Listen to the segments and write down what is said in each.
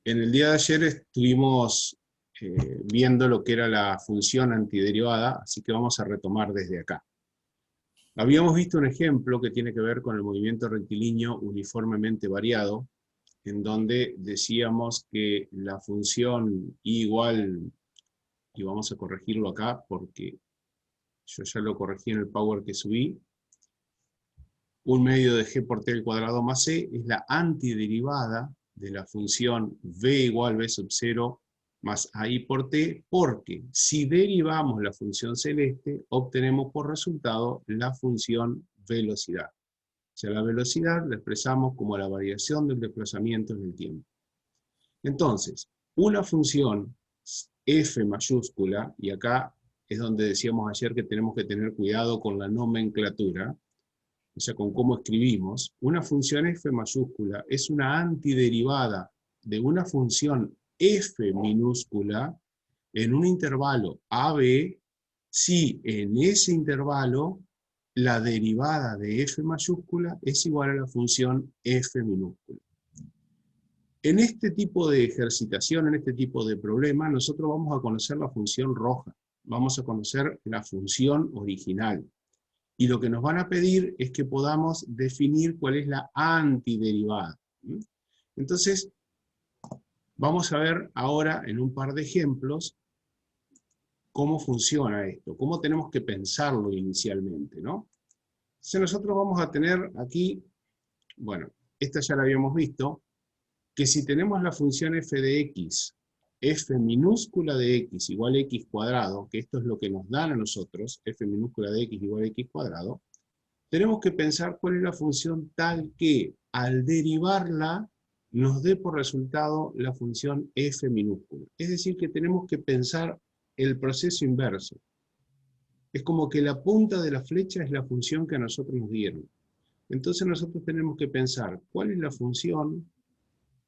En el día de ayer estuvimos viendo lo que era la función antiderivada, así que vamos a retomar desde acá. Habíamos visto un ejemplo que tiene que ver con el movimiento rectilíneo uniformemente variado, en donde decíamos que la función I igual, y vamos a corregirlo acá porque yo ya lo corregí en el power que subí, 1/2 de g por t al cuadrado más c es la antiderivada de la función v igual b sub 0 más AI por t, porque si derivamos la función celeste, obtenemos por resultado la función velocidad. O sea, la velocidad la expresamos como la variación del desplazamiento en el tiempo. Entonces, una función f mayúscula, y acá es donde decíamos ayer que tenemos que tener cuidado con la nomenclatura, o sea, con cómo escribimos, una función f mayúscula es una antiderivada de una función f minúscula en un intervalo AB, si en ese intervalo la derivada de f mayúscula es igual a la función f minúscula. En este tipo de ejercitación, en este tipo de problema, nosotros vamos a conocer la función roja, vamos a conocer la función original. Y lo que nos van a pedir es que podamos definir cuál es la antiderivada. Entonces, vamos a ver ahora en un par de ejemplos cómo funciona esto, cómo tenemos que pensarlo inicialmente, ¿no? Entonces nosotros vamos a tener aquí, bueno, esta ya la habíamos visto, que si tenemos la función f de x, f minúscula de x igual a x cuadrado, que esto es lo que nos dan a nosotros, f minúscula de x igual a x cuadrado, tenemos que pensar cuál es la función tal que al derivarla nos dé por resultado la función f minúscula. Es decir, que tenemos que pensar el proceso inverso. Es como que la punta de la flecha es la función que a nosotros nos dieron. Entonces nosotros tenemos que pensar cuál es la función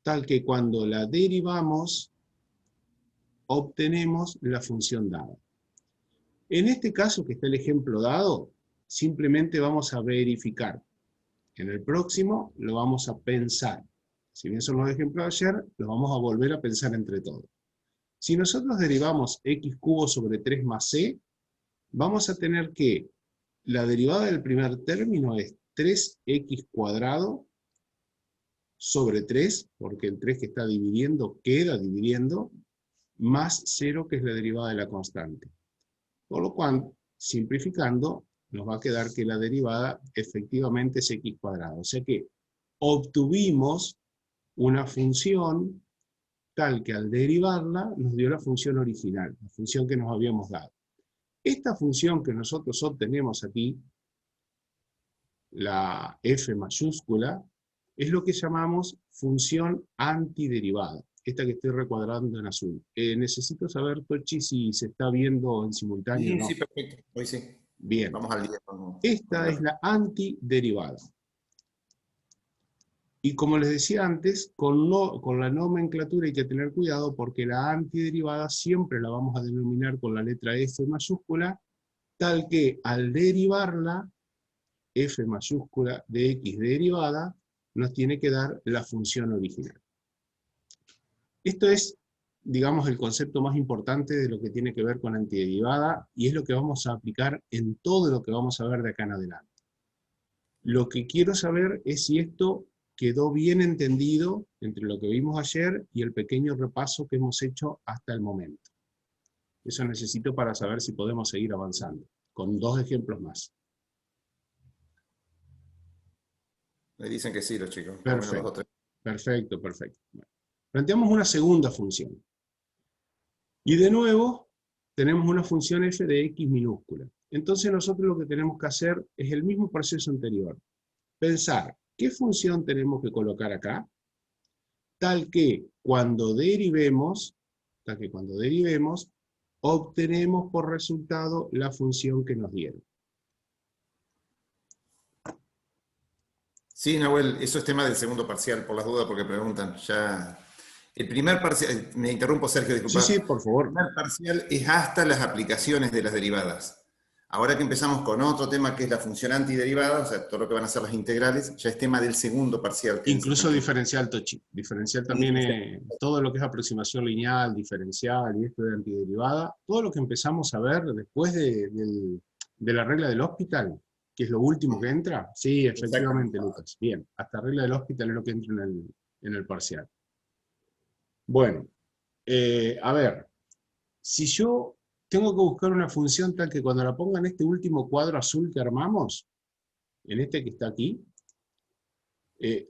tal que cuando la derivamos obtenemos la función dada. En este caso que está el ejemplo dado, simplemente vamos a verificar. En el próximo lo vamos a pensar. Si bien son los ejemplos de ayer, los vamos a volver a pensar entre todos. Si nosotros derivamos x cubo sobre 3 más c, vamos a tener que la derivada del primer término es 3x cuadrado sobre 3, porque el 3 que está dividiendo queda dividiendo, más 0, que es la derivada de la constante. Por lo cual, simplificando, nos va a quedar que la derivada efectivamente es x cuadrado. O sea que obtuvimos una función tal que al derivarla nos dio la función original, la función que nos habíamos dado. Esta función que nosotros obtenemos aquí, la f mayúscula, es lo que llamamos función antiderivada. Esta que estoy recuadrando en azul. Necesito saber, Tochi, si se está viendo en simultáneo o no. Sí, perfecto. Hoy sí. Bien. Vamos al día. Esta es la antiderivada. Y como les decía antes, con la nomenclatura hay que tener cuidado porque la antiderivada siempre la vamos a denominar con la letra f mayúscula, tal que al derivarla, f mayúscula de x derivada, nos tiene que dar la función original. Esto es, digamos, el concepto más importante de lo que tiene que ver con antiderivada, y es lo que vamos a aplicar en todo lo que vamos a ver de acá en adelante. Lo que quiero saber es si esto quedó bien entendido entre lo que vimos ayer y el pequeño repaso que hemos hecho hasta el momento. Eso necesito para saber si podemos seguir avanzando, con 2 ejemplos más. Me dicen que sí los chicos. Perfecto, perfecto, perfecto. Bueno, planteamos una segunda función. Y de nuevo, tenemos una función f de x minúscula. Entonces nosotros lo que tenemos que hacer es el mismo proceso anterior. Pensar, ¿qué función tenemos que colocar acá? Tal que cuando derivemos, obtenemos por resultado la función que nos dieron. Sí, Nahuel, eso es tema del segundo parcial, por las dudas, porque preguntan. Ya. El primer parcial, me interrumpo, Sergio, disculpa. Sí, por favor. El primer parcial es hasta las aplicaciones de las derivadas. Ahora que empezamos con otro tema que es la función antiderivada, o sea, todo lo que van a ser las integrales, ya es tema del segundo parcial que Incluso enseñan. diferencial, Tochi. Diferencial también, todo lo que es aproximación lineal, diferencial y esto de antiderivada, todo lo que empezamos a ver después de la regla del hospital, que es lo último que entra. Sí, efectivamente, Exactamente. Lucas. Bien, hasta regla del hospital es lo que entra en el parcial. Bueno, a ver, si yo tengo que buscar una función tal que cuando la ponga en este último cuadro azul que armamos, en este que está aquí,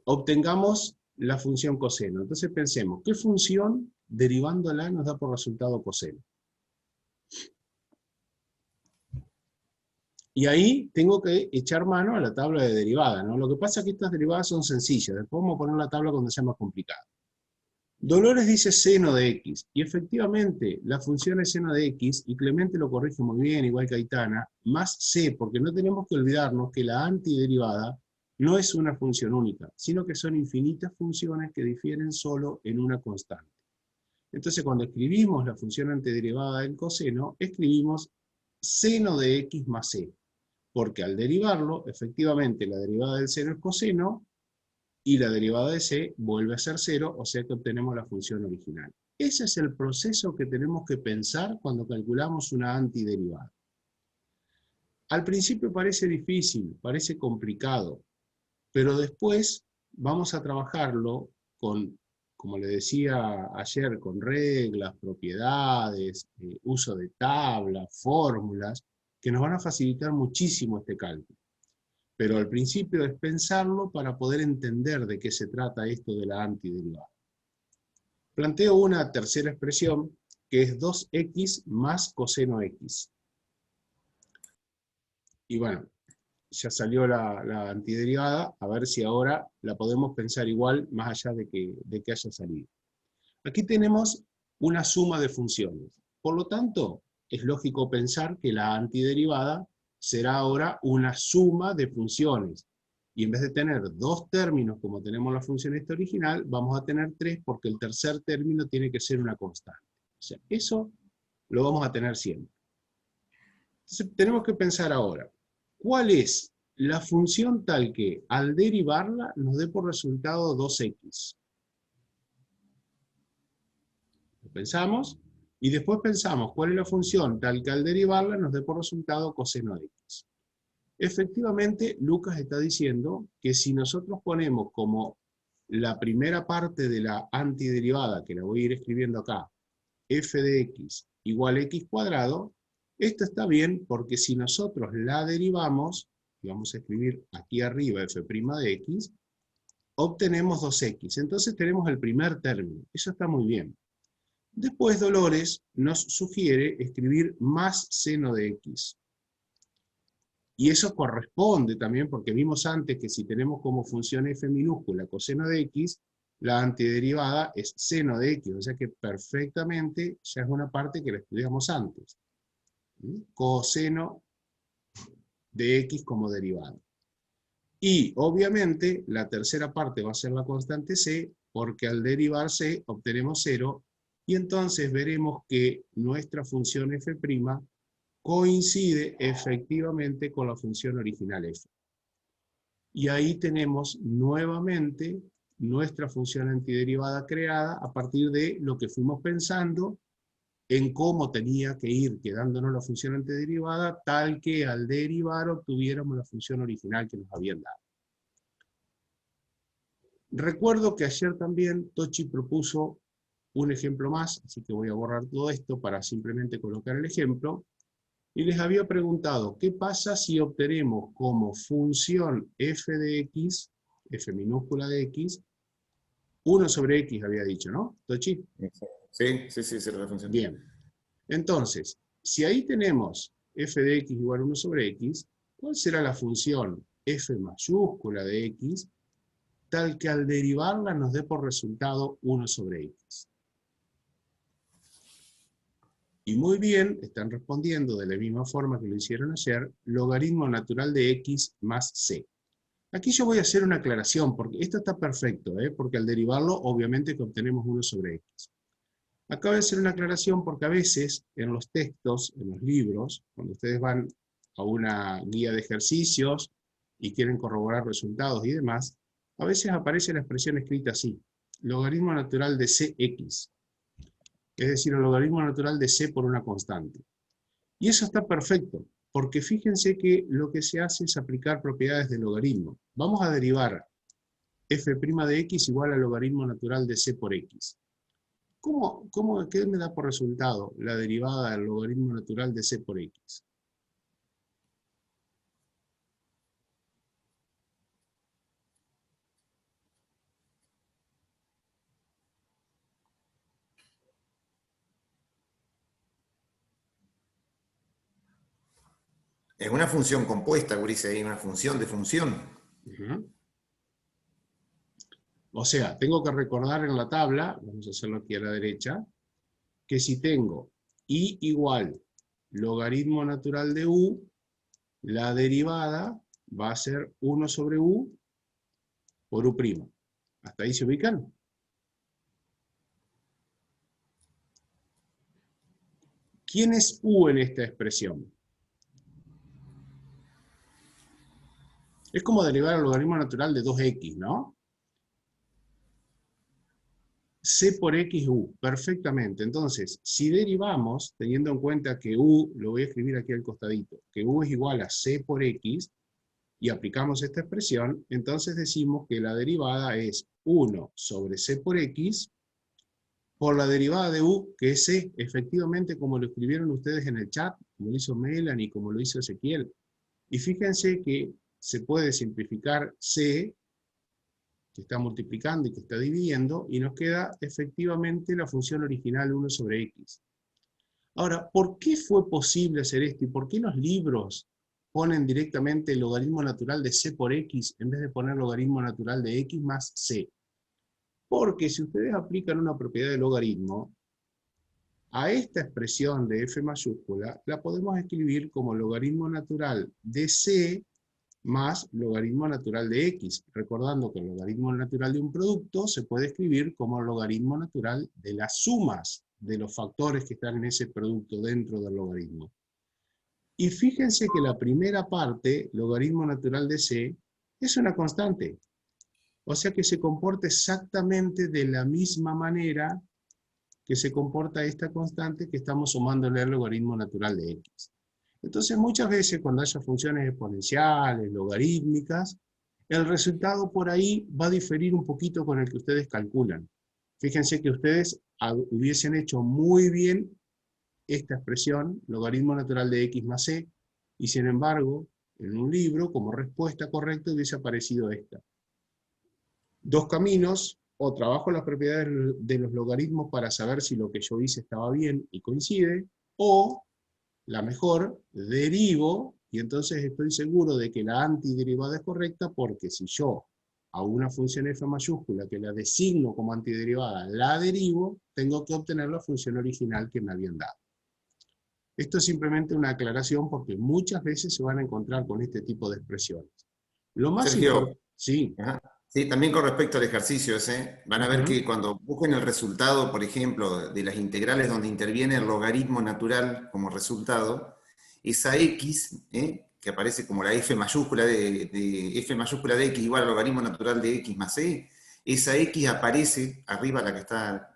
obtengamos la función coseno. Entonces pensemos, ¿qué función derivándola nos da por resultado coseno? Y ahí tengo que echar mano a la tabla de derivada, ¿no? Lo que pasa es que estas derivadas son sencillas, después vamos a poner la tabla cuando sea más complicada. Dolores dice seno de x, y efectivamente la función es seno de x, y Clemente lo corrige muy bien, igual que Aitana, más c, porque no tenemos que olvidarnos que la antiderivada no es una función única, sino que son infinitas funciones que difieren solo en una constante. Entonces cuando escribimos la función antiderivada del coseno, escribimos seno de x más c, porque al derivarlo, efectivamente la derivada del seno es coseno, y la derivada de c vuelve a ser 0, o sea que obtenemos la función original. Ese es el proceso que tenemos que pensar cuando calculamos una antiderivada. Al principio parece difícil, parece complicado, pero después vamos a trabajarlo con, como le decía ayer, con reglas, propiedades, uso de tablas, fórmulas, que nos van a facilitar muchísimo este cálculo. Pero al principio es pensarlo para poder entender de qué se trata esto de la antiderivada. Planteo una tercera expresión que es 2x más coseno x. Y bueno, ya salió la antiderivada, a ver si ahora la podemos pensar igual más allá de que haya salido. Aquí tenemos una suma de funciones. Por lo tanto, es lógico pensar que la antiderivada será ahora una suma de funciones. Y en vez de tener dos términos como tenemos la función esta original, vamos a tener tres porque el tercer término tiene que ser una constante. O sea, eso lo vamos a tener siempre. Entonces, tenemos que pensar ahora, ¿cuál es la función tal que al derivarla nos dé por resultado 2x? Lo pensamos, y después pensamos cuál es la función tal que al derivarla nos dé por resultado coseno de x. Efectivamente, Lucas está diciendo que si nosotros ponemos como la primera parte de la antiderivada, que la voy a ir escribiendo acá, f de x igual a x cuadrado, esto está bien porque si nosotros la derivamos, y vamos a escribir aquí arriba f' de x, obtenemos 2x. Entonces tenemos el primer término. Eso está muy bien. Después Dolores nos sugiere escribir más seno de x. Y eso corresponde también, porque vimos antes que si tenemos como función f minúscula coseno de x, la antiderivada es seno de x, o sea que perfectamente ya es una parte que la estudiamos antes. Coseno de x como derivada. Y obviamente la tercera parte va a ser la constante c, porque al derivar c obtenemos 0, y entonces veremos que nuestra función f' coincide efectivamente con la función original f. Y ahí tenemos nuevamente nuestra función antiderivada creada a partir de lo que fuimos pensando en cómo tenía que ir quedándonos la función antiderivada, tal que al derivar obtuviéramos la función original que nos habían dado. Recuerdo que ayer también Tochi propuso un ejemplo más, así que voy a borrar todo esto para simplemente colocar el ejemplo, y les había preguntado, ¿qué pasa si obtenemos como función f de x, f minúscula de x, 1 sobre x había dicho, ¿no, Tochi? Sí, esa es la función. Bien. Entonces, si ahí tenemos f de x igual a 1 sobre x, ¿cuál será la función f mayúscula de x, tal que al derivarla nos dé por resultado 1 sobre x? Y muy bien, están respondiendo de la misma forma que lo hicieron ayer, logaritmo natural de x más c. Aquí yo voy a hacer una aclaración, porque esto está perfecto, porque al derivarlo obviamente que obtenemos 1 sobre x. Acá voy a hacer una aclaración porque a veces en los textos, en los libros, cuando ustedes van a una guía de ejercicios y quieren corroborar resultados y demás, a veces aparece la expresión escrita así: logaritmo natural de cx, es decir, el logaritmo natural de c por una constante. Y eso está perfecto, porque fíjense que lo que se hace es aplicar propiedades del logaritmo. Vamos a derivar f' de x igual al logaritmo natural de c por x. ¿Qué me da por resultado la derivada del logaritmo natural de c por x? Es una función compuesta, Gurice, ahí una función de función. Uh-huh. O sea, tengo que recordar en la tabla, vamos a hacerlo aquí a la derecha, que si tengo i igual logaritmo natural de u, la derivada va a ser 1 sobre u por u'. ¿Hasta ahí se ubican? ¿Quién es u en esta expresión? Es como derivar el logaritmo natural de 2x, ¿no? C por x u, perfectamente. Entonces, si derivamos, teniendo en cuenta que u, lo voy a escribir aquí al costadito, que u es igual a c por x, y aplicamos esta expresión, entonces decimos que la derivada es 1 sobre c por x, por la derivada de u, que es c, efectivamente como lo escribieron ustedes en el chat, como lo hizo Melanie, como lo hizo Ezequiel. Y fíjense que se puede simplificar c, que está multiplicando y que está dividiendo, y nos queda efectivamente la función original 1 sobre x. Ahora, ¿por qué fue posible hacer esto? ¿Y por qué los libros ponen directamente el logaritmo natural de c por x en vez de poner logaritmo natural de x más c? Porque si ustedes aplican una propiedad de logaritmo, a esta expresión de f mayúscula la podemos escribir como logaritmo natural de c más logaritmo natural de x, recordando que el logaritmo natural de un producto se puede escribir como logaritmo natural de las sumas de los factores que están en ese producto dentro del logaritmo. Y fíjense que la primera parte, logaritmo natural de c, es una constante. O sea que se comporta exactamente de la misma manera que se comporta esta constante que estamos sumándole al logaritmo natural de x. Entonces, muchas veces cuando haya funciones exponenciales, logarítmicas, el resultado por ahí va a diferir un poquito con el que ustedes calculan. Fíjense que ustedes hubiesen hecho muy bien esta expresión, logaritmo natural de x más c, y sin embargo, en un libro, como respuesta correcta, hubiese aparecido esta. Dos caminos: o trabajo las propiedades de los logaritmos para saber si lo que yo hice estaba bien y coincide, o, la mejor, derivo, y entonces estoy seguro de que la antiderivada es correcta, porque si yo a una función f mayúscula que la designo como antiderivada la derivo, tengo que obtener la función original que me habían dado. Esto es simplemente una aclaración porque muchas veces se van a encontrar con este tipo de expresiones. Lo más Sergio, importante... Sí. ajá. Sí, también con respecto al ejercicio ese, van a ver que cuando busquen el resultado, por ejemplo, de las integrales donde interviene el logaritmo natural como resultado, esa x, que aparece como la f mayúscula de f mayúscula de x igual al logaritmo natural de x más c, esa x aparece arriba, la que está,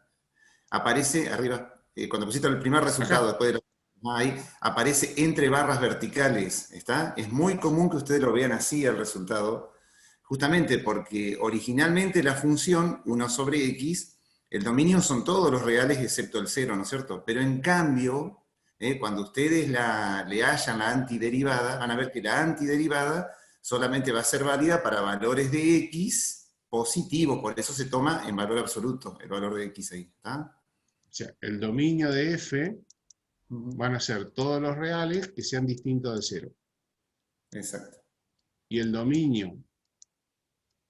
aparece arriba, cuando pusiste el primer resultado, después de la, ahí, aparece entre barras verticales, ¿está? Es muy común que ustedes lo vean así el resultado, justamente porque originalmente la función 1 sobre x, el dominio son todos los reales excepto el 0, ¿no es cierto? Pero en cambio, cuando ustedes le hallan la antiderivada, van a ver que la antiderivada solamente va a ser válida para valores de x positivos, por eso se toma en valor absoluto el valor de x ahí, ¿está? O sea, el dominio de f van a ser todos los reales que sean distintos de 0. Exacto. Y el dominio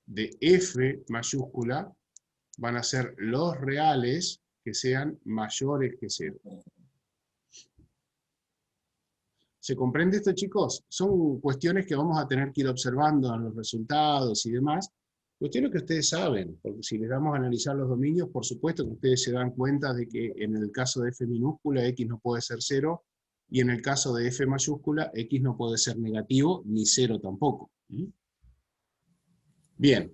de f mayúscula van a ser los reales que sean mayores que 0. ¿Se comprende esto, chicos? Son cuestiones que vamos a tener que ir observando en los resultados y demás. Cuestiones que ustedes saben, porque si les damos a analizar los dominios, por supuesto que ustedes se dan cuenta de que en el caso de f minúscula, x no puede ser 0, Y en el caso de f mayúscula, x no puede ser negativo ni 0 tampoco. Bien,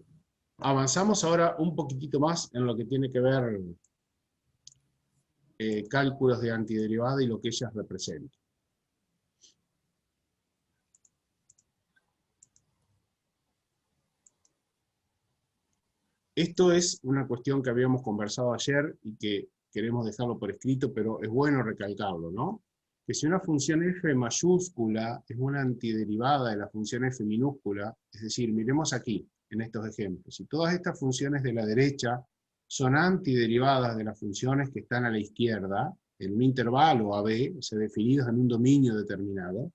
avanzamos ahora un poquitito más en lo que tiene que ver cálculos de antiderivada y lo que ellas representan. Esto es una cuestión que habíamos conversado ayer y que queremos dejarlo por escrito, pero es bueno recalcarlo, ¿no? Que si una función f mayúscula es una antiderivada de la función f minúscula, es decir, miremos aquí, en estos ejemplos, si todas estas funciones de la derecha son antiderivadas de las funciones que están a la izquierda, en un intervalo AB, o sea, definidos en un dominio determinado,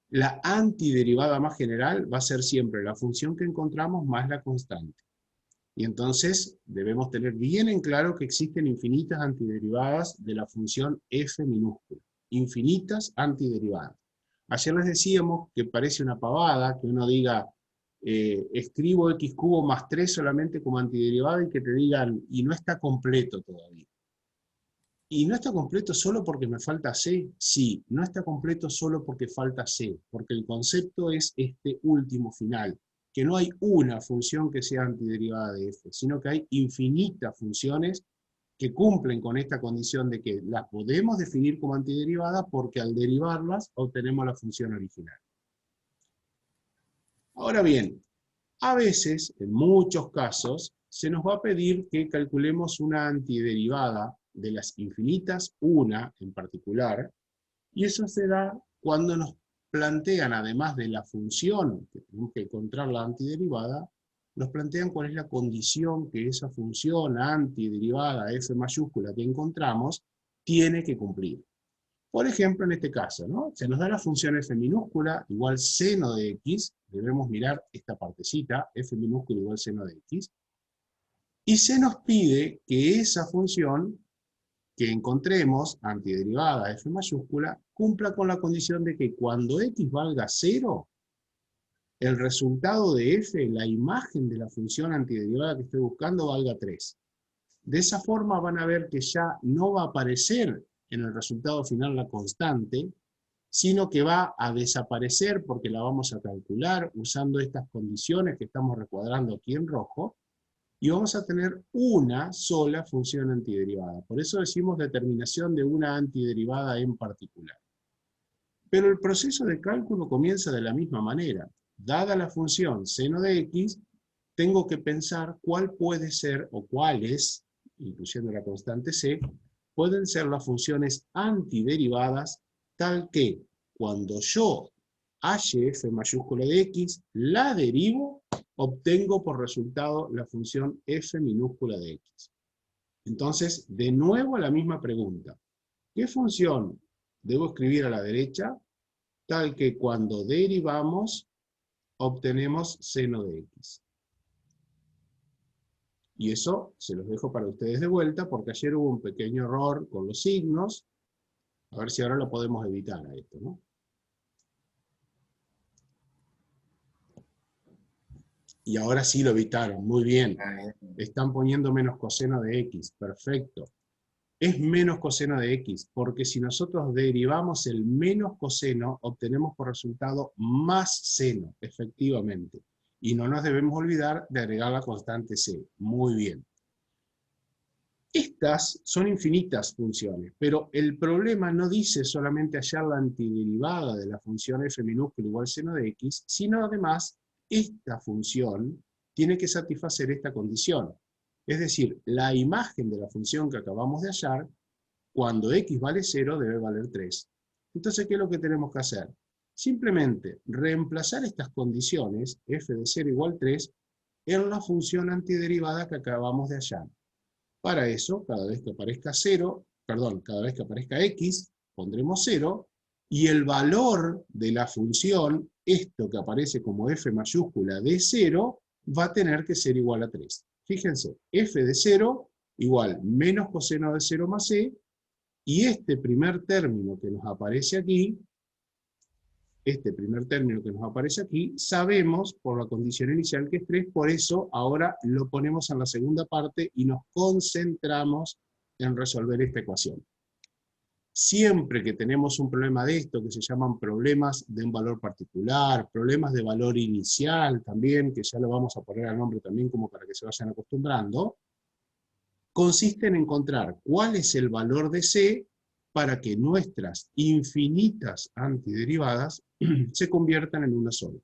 la antiderivada más general va a ser siempre la función que encontramos más la constante. Y entonces debemos tener bien en claro que existen infinitas antiderivadas de la función f minúscula. Infinitas antiderivadas. Ayer les decíamos que parece una pavada que uno diga, escribo x cubo más 3 solamente como antiderivada y que te digan, y no está completo todavía. ¿Y no está completo solo porque me falta c? Sí, no está completo solo porque falta c, porque el concepto es este último final, que no hay una función que sea antiderivada de f, sino que hay infinitas funciones que cumplen con esta condición de que las podemos definir como antiderivada porque al derivarlas obtenemos la función original. Ahora bien, a veces, en muchos casos, se nos va a pedir que calculemos una antiderivada de las infinitas, una en particular, y eso se da cuando nos plantean, además de la función, que tenemos que encontrar la antiderivada, nos plantean cuál es la condición que esa función antiderivada f mayúscula que encontramos tiene que cumplir. Por ejemplo, en este caso, ¿no? Se nos da la función f minúscula igual seno de x, debemos mirar esta partecita, f minúscula igual seno de x, y se nos pide que esa función que encontremos, antiderivada f mayúscula, cumpla con la condición de que cuando x valga 0, el resultado de f, la imagen de la función antiderivada que estoy buscando, valga 3. De esa forma van a ver que ya no va a aparecer en el resultado final la constante, sino que va a desaparecer porque la vamos a calcular usando estas condiciones que estamos recuadrando aquí en rojo, y vamos a tener una sola función antiderivada. Por eso decimos determinación de una antiderivada en particular. Pero el proceso de cálculo comienza de la misma manera. Dada la función seno de x, tengo que pensar cuál puede ser, o cuáles, incluyendo la constante c, pueden ser las funciones antiderivadas, tal que cuando yo halle f mayúscula de x, la derivo, obtengo por resultado la función f minúscula de x. Entonces, de nuevo la misma pregunta. ¿Qué función debo escribir a la derecha, tal que cuando derivamos, obtenemos seno de x? Y eso se los dejo para ustedes de vuelta, porque ayer hubo un pequeño error con los signos. A ver si ahora lo podemos evitar a esto, ¿no? Y ahora sí lo evitaron, muy bien. Están poniendo menos coseno de x, perfecto. Es menos coseno de x, porque si nosotros derivamos el menos coseno, obtenemos por resultado más seno, efectivamente. Y no nos debemos olvidar de agregar la constante c. Muy bien. Estas son infinitas funciones, pero el problema no dice solamente hallar la antiderivada de la función f minúscula igual seno de x, sino además esta función tiene que satisfacer esta condición. Es decir, la imagen de la función que acabamos de hallar, cuando x vale 0, debe valer 3. Entonces, ¿qué es lo que tenemos que hacer? Simplemente reemplazar estas condiciones, f de 0 igual 3, en la función antiderivada que acabamos de hallar. Para eso, cada vez que aparezca cada vez que aparezca x, pondremos 0, y el valor de la función, esto que aparece como f mayúscula de 0, va a tener que ser igual a 3. Fíjense, f de 0 igual menos coseno de 0 más c, y este primer término que nos aparece aquí, sabemos por la condición inicial que es 3, por eso ahora lo ponemos en la segunda parte y nos concentramos en resolver esta ecuación. Siempre que tenemos un problema de esto, que se llaman problemas de un valor particular, problemas de valor inicial también, que ya lo vamos a poner al nombre también como para que se vayan acostumbrando, consiste en encontrar cuál es el valor de C para que nuestras infinitas antiderivadas se conviertan en una sola.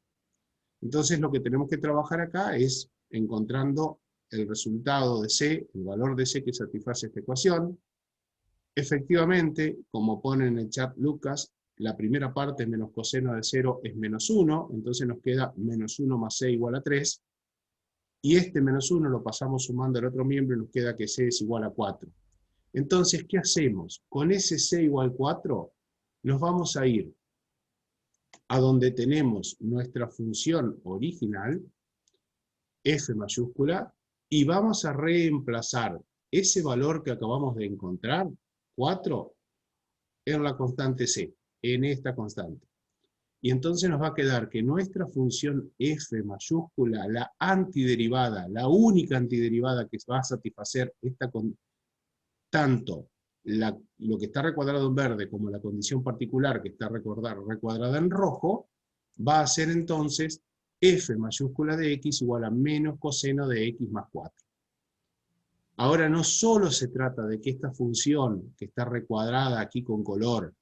Entonces lo que tenemos que trabajar acá es encontrando el resultado de C, el valor de C que satisface esta ecuación. Efectivamente, como pone en el chat Lucas, la primera parte menos coseno de 0 es menos 1, entonces nos queda menos 1 más C igual a 3, y este menos 1 lo pasamos sumando al otro miembro y nos queda que C es igual a 4. Entonces, ¿qué hacemos? Con ese C igual 4, nos vamos a ir a donde tenemos nuestra función original, f mayúscula, y vamos a reemplazar ese valor que acabamos de encontrar, 4, en la constante C, en esta constante. Y entonces nos va a quedar que nuestra función f mayúscula, la antiderivada, la única antiderivada que va a satisfacer esta tanto lo que está recuadrado en verde como la condición particular que está recuadrada en rojo, va a ser entonces f mayúscula de x igual a menos coseno de x más 4. Ahora no solo se trata de que esta función que está recuadrada aquí con color,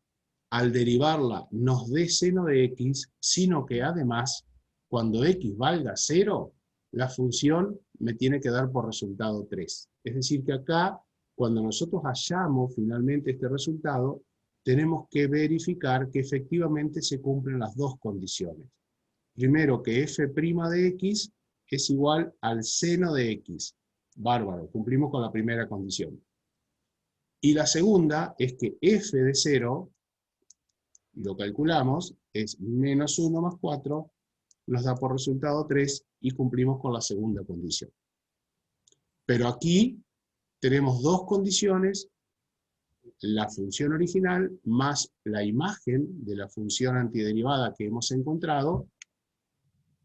al derivarla nos dé seno de x, sino que además, cuando x valga 0, la función me tiene que dar por resultado 3. Es decir que acá, cuando nosotros hallamos finalmente este resultado, tenemos que verificar que efectivamente se cumplen las dos condiciones. Primero, que f' de x es igual al seno de x. Bárbaro, cumplimos con la primera condición. Y la segunda es que f de 0, lo calculamos, es menos 1 más 4, nos da por resultado 3 y cumplimos con la segunda condición. Pero aquí tenemos dos condiciones, la función original más la imagen de la función antiderivada que hemos encontrado,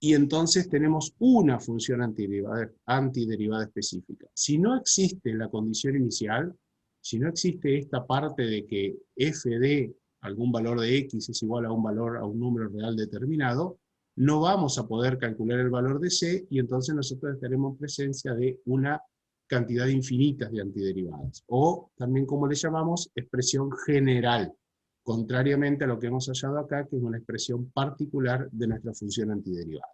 y entonces tenemos una función antiderivada específica. Si no existe la condición inicial, si no existe esta parte de que f de algún valor de x es igual a un número real determinado, no vamos a poder calcular el valor de c, y entonces nosotros estaremos en presencia de una cantidad infinita de antiderivadas, o también como le llamamos, expresión general, contrariamente a lo que hemos hallado acá, que es una expresión particular de nuestra función antiderivada.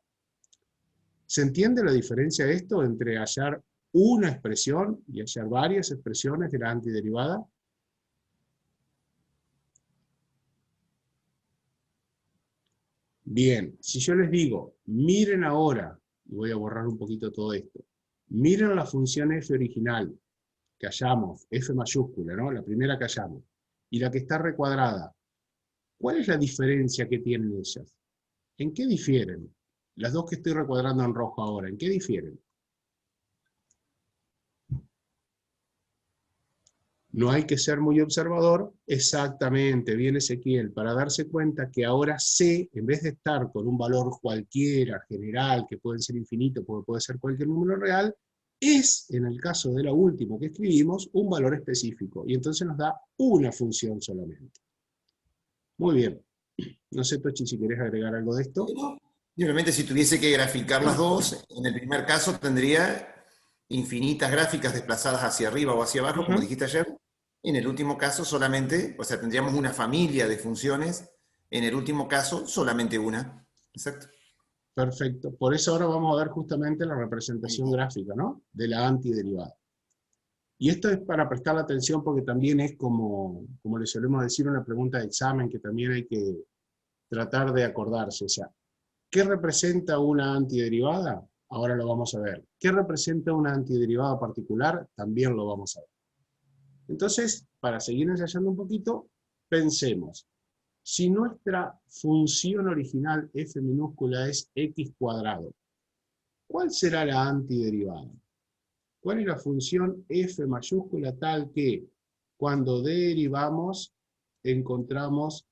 ¿Se entiende la diferencia de esto entre hallar una expresión y hallar varias expresiones de la antiderivada? Bien, si yo les digo, miren ahora, y voy a borrar un poquito todo esto, miren la función f original que hallamos, f mayúscula, ¿no? La primera que hallamos, y la que está recuadrada. ¿Cuál es la diferencia que tienen ellas? ¿En qué difieren? Las dos que estoy recuadrando en rojo ahora, ¿en qué difieren? No hay que ser muy observador, exactamente, bien Ezequiel, para darse cuenta que ahora C, en vez de estar con un valor cualquiera, general, que puede ser infinito, puede ser cualquier número real, es, en el caso de lo último que escribimos, un valor específico, y entonces nos da una función solamente. Muy bien. No sé, Tochi, si querés agregar algo de esto. Simplemente si tuviese que graficar las dos, en el primer caso tendría infinitas gráficas desplazadas hacia arriba o hacia abajo, como dijiste ayer. En el último caso solamente, o sea, tendríamos una familia de funciones. En el último caso, solamente una. Exacto. Perfecto. Por eso ahora vamos a ver justamente la representación gráfica, ¿no? De la antiderivada. Y esto es para prestar la atención porque también es como le solemos decir, una pregunta de examen que también hay que tratar de acordarse. O sea, ¿qué representa una antiderivada? Ahora lo vamos a ver. ¿Qué representa una antiderivada particular? También lo vamos a ver. Entonces, para seguir ensayando un poquito, pensemos. Si nuestra función original f minúscula es x cuadrado, ¿cuál será la antiderivada? ¿Cuál es la función f mayúscula tal que cuando derivamos encontramos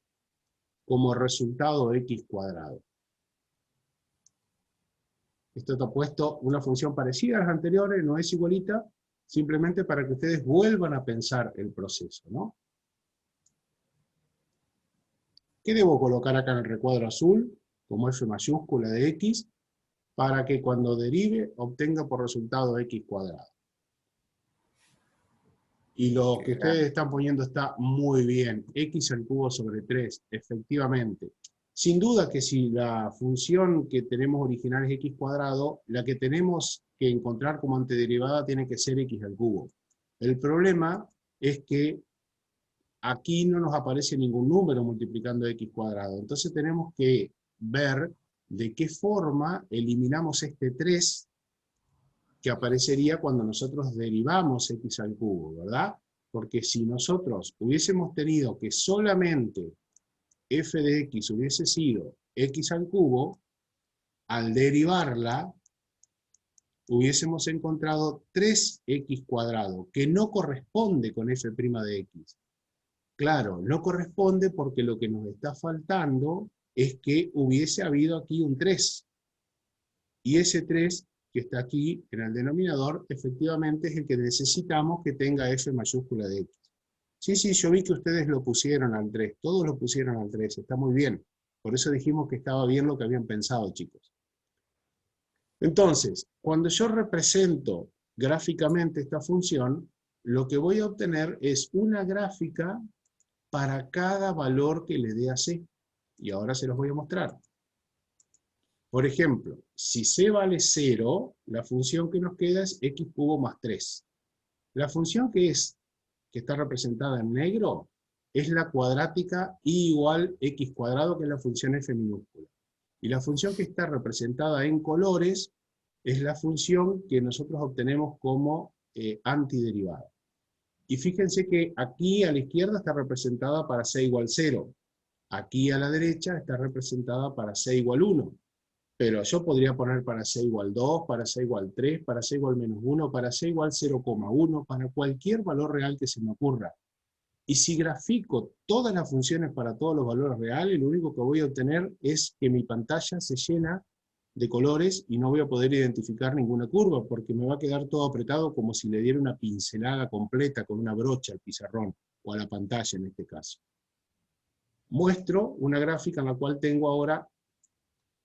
como resultado x cuadrado? Esto está puesto una función parecida a las anteriores, no es igualita, simplemente para que ustedes vuelvan a pensar el proceso, ¿no? ¿Qué debo colocar acá en el recuadro azul? Como f mayúscula de x, para que cuando derive obtenga por resultado x cuadrado. Y lo que ustedes están poniendo está muy bien. X al cubo sobre 3, efectivamente. Sin duda que si la función que tenemos original es x cuadrado, la que tenemos que encontrar como antiderivada tiene que ser x al cubo. El problema es que aquí no nos aparece ningún número multiplicando x cuadrado. Entonces tenemos que ver de qué forma eliminamos este 3 que aparecería cuando nosotros derivamos x al cubo, ¿verdad? Porque si nosotros hubiésemos tenido que solamente f de x hubiese sido x al cubo, al derivarla, hubiésemos encontrado 3x cuadrado, que no corresponde con f' de x. Claro, no corresponde porque lo que nos está faltando es que hubiese habido aquí un 3. Y ese 3 que está aquí en el denominador, efectivamente es el que necesitamos que tenga f mayúscula de x. Sí, yo vi que ustedes lo pusieron al 3, todos lo pusieron al 3, está muy bien. Por eso dijimos que estaba bien lo que habían pensado, chicos. Entonces, cuando yo represento gráficamente esta función, lo que voy a obtener es una gráfica para cada valor que le dé a c. Y ahora se los voy a mostrar. Por ejemplo, si c vale 0, la función que nos queda es x cubo más 3. La función que está representada en negro es la cuadrática y igual x cuadrado, que es la función f minúscula. Y la función que está representada en colores es la función que nosotros obtenemos como antiderivada. Y fíjense que aquí a la izquierda está representada para c igual 0. Aquí a la derecha está representada para c igual 1. Pero yo podría poner para c igual 2, para c igual 3, para c igual menos 1, para c igual 0,1, para cualquier valor real que se me ocurra. Y si grafico todas las funciones para todos los valores reales, lo único que voy a obtener es que mi pantalla se llena de colores y no voy a poder identificar ninguna curva, porque me va a quedar todo apretado como si le diera una pincelada completa con una brocha al pizarrón, o a la pantalla en este caso. Muestro una gráfica en la cual tengo ahora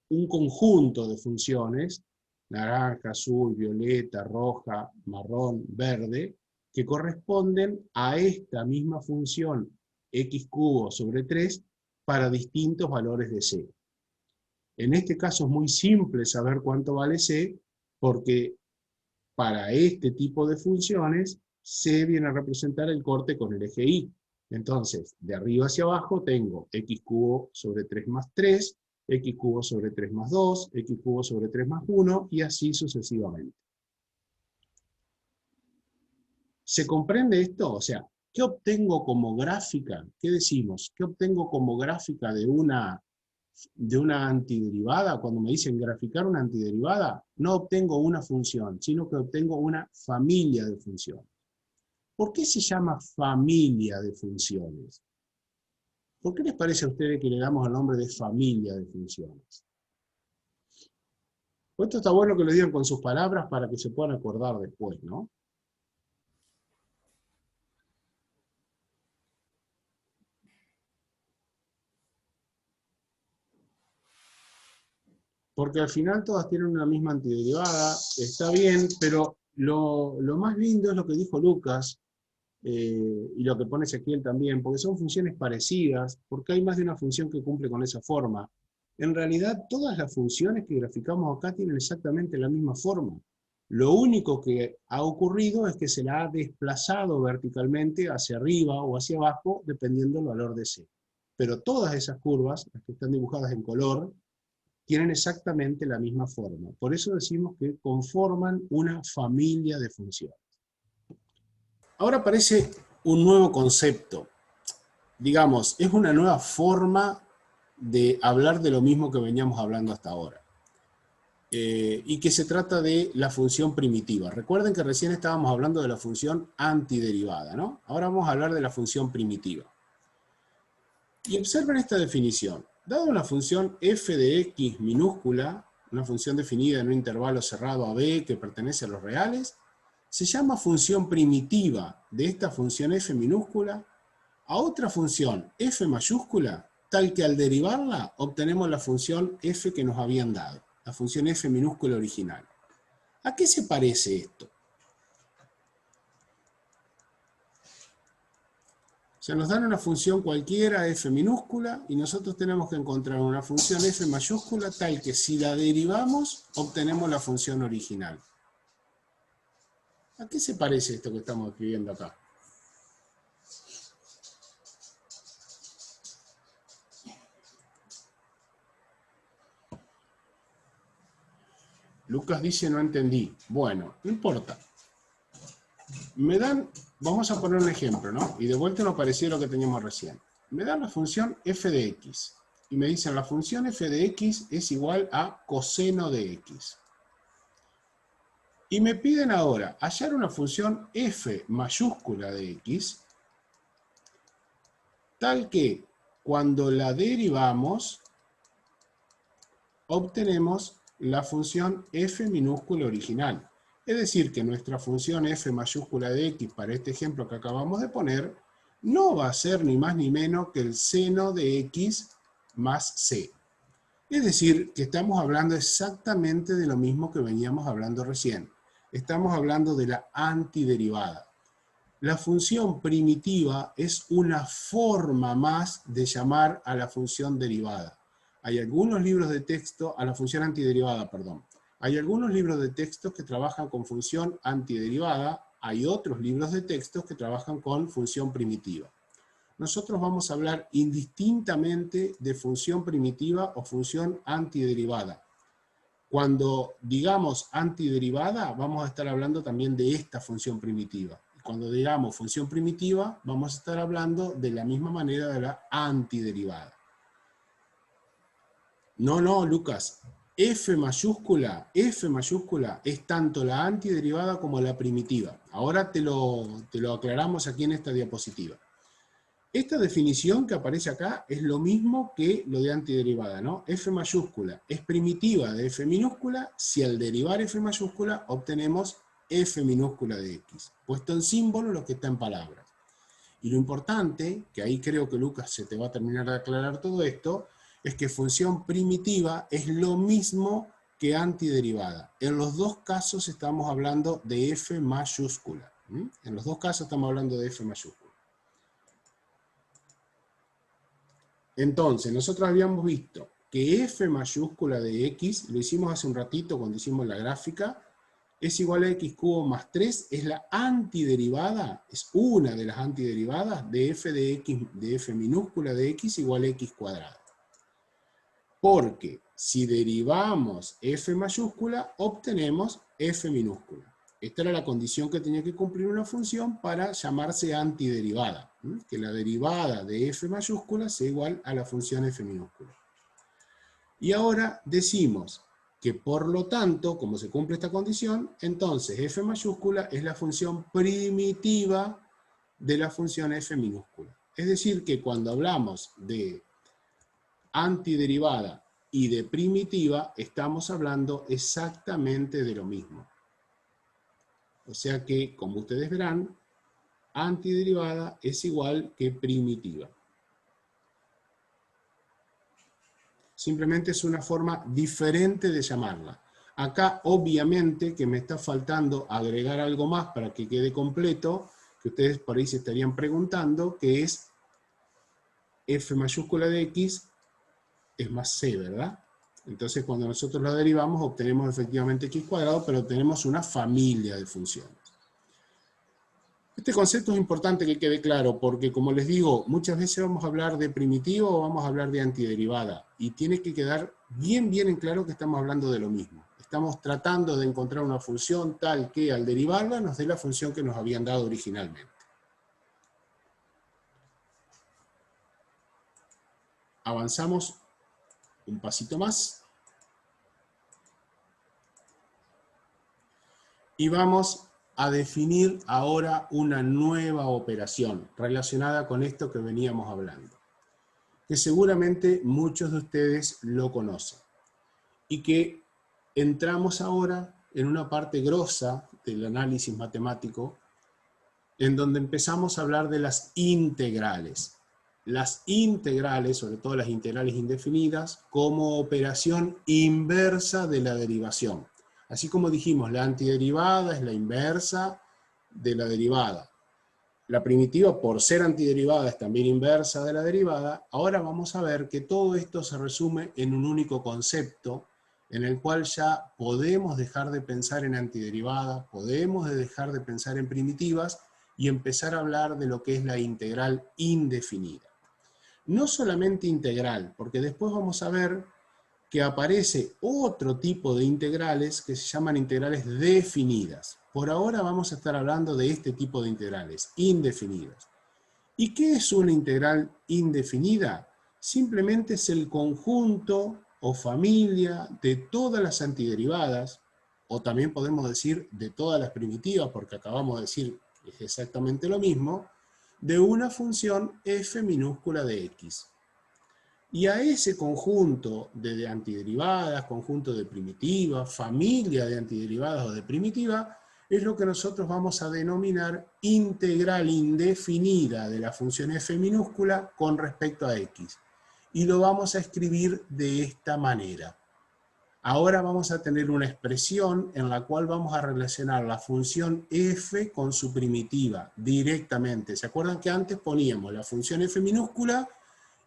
un conjunto de funciones, naranja, azul, violeta, roja, marrón, verde, que corresponden a esta misma función x cubo sobre 3 para distintos valores de c. En este caso es muy simple saber cuánto vale c, porque para este tipo de funciones, c viene a representar el corte con el eje y. Entonces, de arriba hacia abajo tengo x cubo sobre 3 más 3, x cubo sobre 3 más 2, x cubo sobre 3 más 1, y así sucesivamente. ¿Se comprende esto? O sea, ¿qué obtengo como gráfica? ¿Qué decimos? ¿Qué obtengo como gráfica de una antiderivada? Cuando me dicen graficar una antiderivada, no obtengo una función, sino que obtengo una familia de funciones. ¿Por qué se llama familia de funciones? ¿Por qué les parece a ustedes que le damos el nombre de familia de funciones? Pues esto está bueno que lo digan con sus palabras para que se puedan acordar después, ¿no? Porque al final todas tienen una misma antiderivada, está bien, pero lo más lindo es lo que dijo Lucas, y lo que pone Ezequiel también, porque son funciones parecidas, porque hay más de una función que cumple con esa forma. En realidad, todas las funciones que graficamos acá tienen exactamente la misma forma. Lo único que ha ocurrido es que se la ha desplazado verticalmente hacia arriba o hacia abajo, dependiendo del valor de c. Pero todas esas curvas, las que están dibujadas en color, tienen exactamente la misma forma. Por eso decimos que conforman una familia de funciones. Ahora aparece un nuevo concepto. Digamos, es una nueva forma de hablar de lo mismo que veníamos hablando hasta ahora. Y que se trata de la función primitiva. Recuerden que recién estábamos hablando de la función antiderivada, ¿no? Ahora vamos a hablar de la función primitiva. Y observen esta definición. Dado una función f de x minúscula, una función definida en un intervalo cerrado a b que pertenece a los reales, se llama función primitiva de esta función f minúscula a otra función f mayúscula tal que al derivarla obtenemos la función f que nos habían dado, la función f minúscula original. ¿A qué se parece esto? O sea, nos dan una función cualquiera, f minúscula, y nosotros tenemos que encontrar una función f mayúscula tal que si la derivamos, obtenemos la función original. ¿A qué se parece esto que estamos escribiendo acá? Lucas dice, no entendí. Bueno, no importa. Me dan, vamos a poner un ejemplo, ¿no? Y de vuelta nos parecía lo que teníamos recién. Me dan la función f de x. Y me dicen, la función f de x es igual a coseno de x. Y me piden ahora hallar una función f mayúscula de x, tal que cuando la derivamos, obtenemos la función f minúscula original. Es decir, que nuestra función f mayúscula de x, para este ejemplo que acabamos de poner, no va a ser ni más ni menos que el seno de x más c. Es decir, que estamos hablando exactamente de lo mismo que veníamos hablando recién. Estamos hablando de la antiderivada. La función primitiva es una forma más de llamar a la función derivada. Hay algunos libros de texto, a la función antiderivada, perdón. Hay algunos libros de texto que trabajan con función antiderivada, hay otros libros de texto que trabajan con función primitiva. Nosotros vamos a hablar indistintamente de función primitiva o función antiderivada. Cuando digamos antiderivada, vamos a estar hablando también de esta función primitiva. Cuando digamos función primitiva, vamos a estar hablando de la misma manera de la antiderivada. No, Lucas. F mayúscula es tanto la antiderivada como la primitiva. Ahora te lo aclaramos aquí en esta diapositiva. Esta definición que aparece acá es lo mismo que lo de antiderivada, ¿no? F mayúscula es primitiva de f minúscula si al derivar f mayúscula obtenemos f minúscula de x, puesto en símbolo lo que está en palabras. Y lo importante, que ahí creo que Lucas se te va a terminar de aclarar todo esto, es que función primitiva es lo mismo que antiderivada. En los dos casos estamos hablando de f mayúscula. En los dos casos estamos hablando de f mayúscula. Entonces, nosotros habíamos visto que f mayúscula de x, lo hicimos hace un ratito cuando hicimos la gráfica, es igual a x cubo más 3, es la antiderivada, es una de las antiderivadas de f de x, de f minúscula de x igual a x cuadrado. Porque si derivamos f mayúscula, obtenemos f minúscula. Esta era la condición que tenía que cumplir una función para llamarse antiderivada, que la derivada de f mayúscula sea igual a la función f minúscula. Y ahora decimos que por lo tanto, como se cumple esta condición, entonces f mayúscula es la función primitiva de la función f minúscula. Es decir, que cuando hablamos de antiderivada y de primitiva, estamos hablando exactamente de lo mismo. O sea que, como ustedes verán, antiderivada es igual que primitiva. Simplemente es una forma diferente de llamarla. Acá, obviamente, que me está faltando agregar algo más para que quede completo, que ustedes por ahí se estarían preguntando, que es f mayúscula de x es más c, ¿verdad? Entonces, cuando nosotros la derivamos, obtenemos efectivamente x cuadrado, pero tenemos una familia de funciones. Este concepto es importante que quede claro, porque como les digo, muchas veces vamos a hablar de primitivo o vamos a hablar de antiderivada, y tiene que quedar bien en claro que estamos hablando de lo mismo. Estamos tratando de encontrar una función tal que al derivarla nos dé la función que nos habían dado originalmente. Avanzamos un pasito más. Y vamos a definir ahora una nueva operación relacionada con esto que veníamos hablando, que seguramente muchos de ustedes lo conocen, y que entramos ahora en una parte grosa del análisis matemático, en donde empezamos a hablar de las integrales. las integrales, sobre todo las integrales indefinidas, como operación inversa de la derivación. Así como dijimos, la antiderivada es la inversa de la derivada. La primitiva, por ser antiderivada, es también inversa de la derivada. Ahora vamos a ver que todo esto se resume en un único concepto, en el cual ya podemos dejar de pensar en antiderivadas, podemos dejar de pensar en primitivas y empezar a hablar de lo que es la integral indefinida. No solamente integral, porque después vamos a ver que aparece otro tipo de integrales que se llaman integrales definidas. Por ahora vamos a estar hablando de este tipo de integrales, indefinidas. ¿Y qué es una integral indefinida? Simplemente es el conjunto o familia de todas las antiderivadas, o también podemos decir de todas las primitivas, porque acabamos de decir que es exactamente lo mismo, de una función f minúscula de x. Y a ese conjunto de antiderivadas, conjunto de primitivas, familia de antiderivadas o de primitiva, es lo que nosotros vamos a denominar integral indefinida de la función f minúscula con respecto a x. Y lo vamos a escribir de esta manera. Ahora vamos a tener una expresión en la cual vamos a relacionar la función f con su primitiva directamente. ¿Se acuerdan que antes poníamos la función f minúscula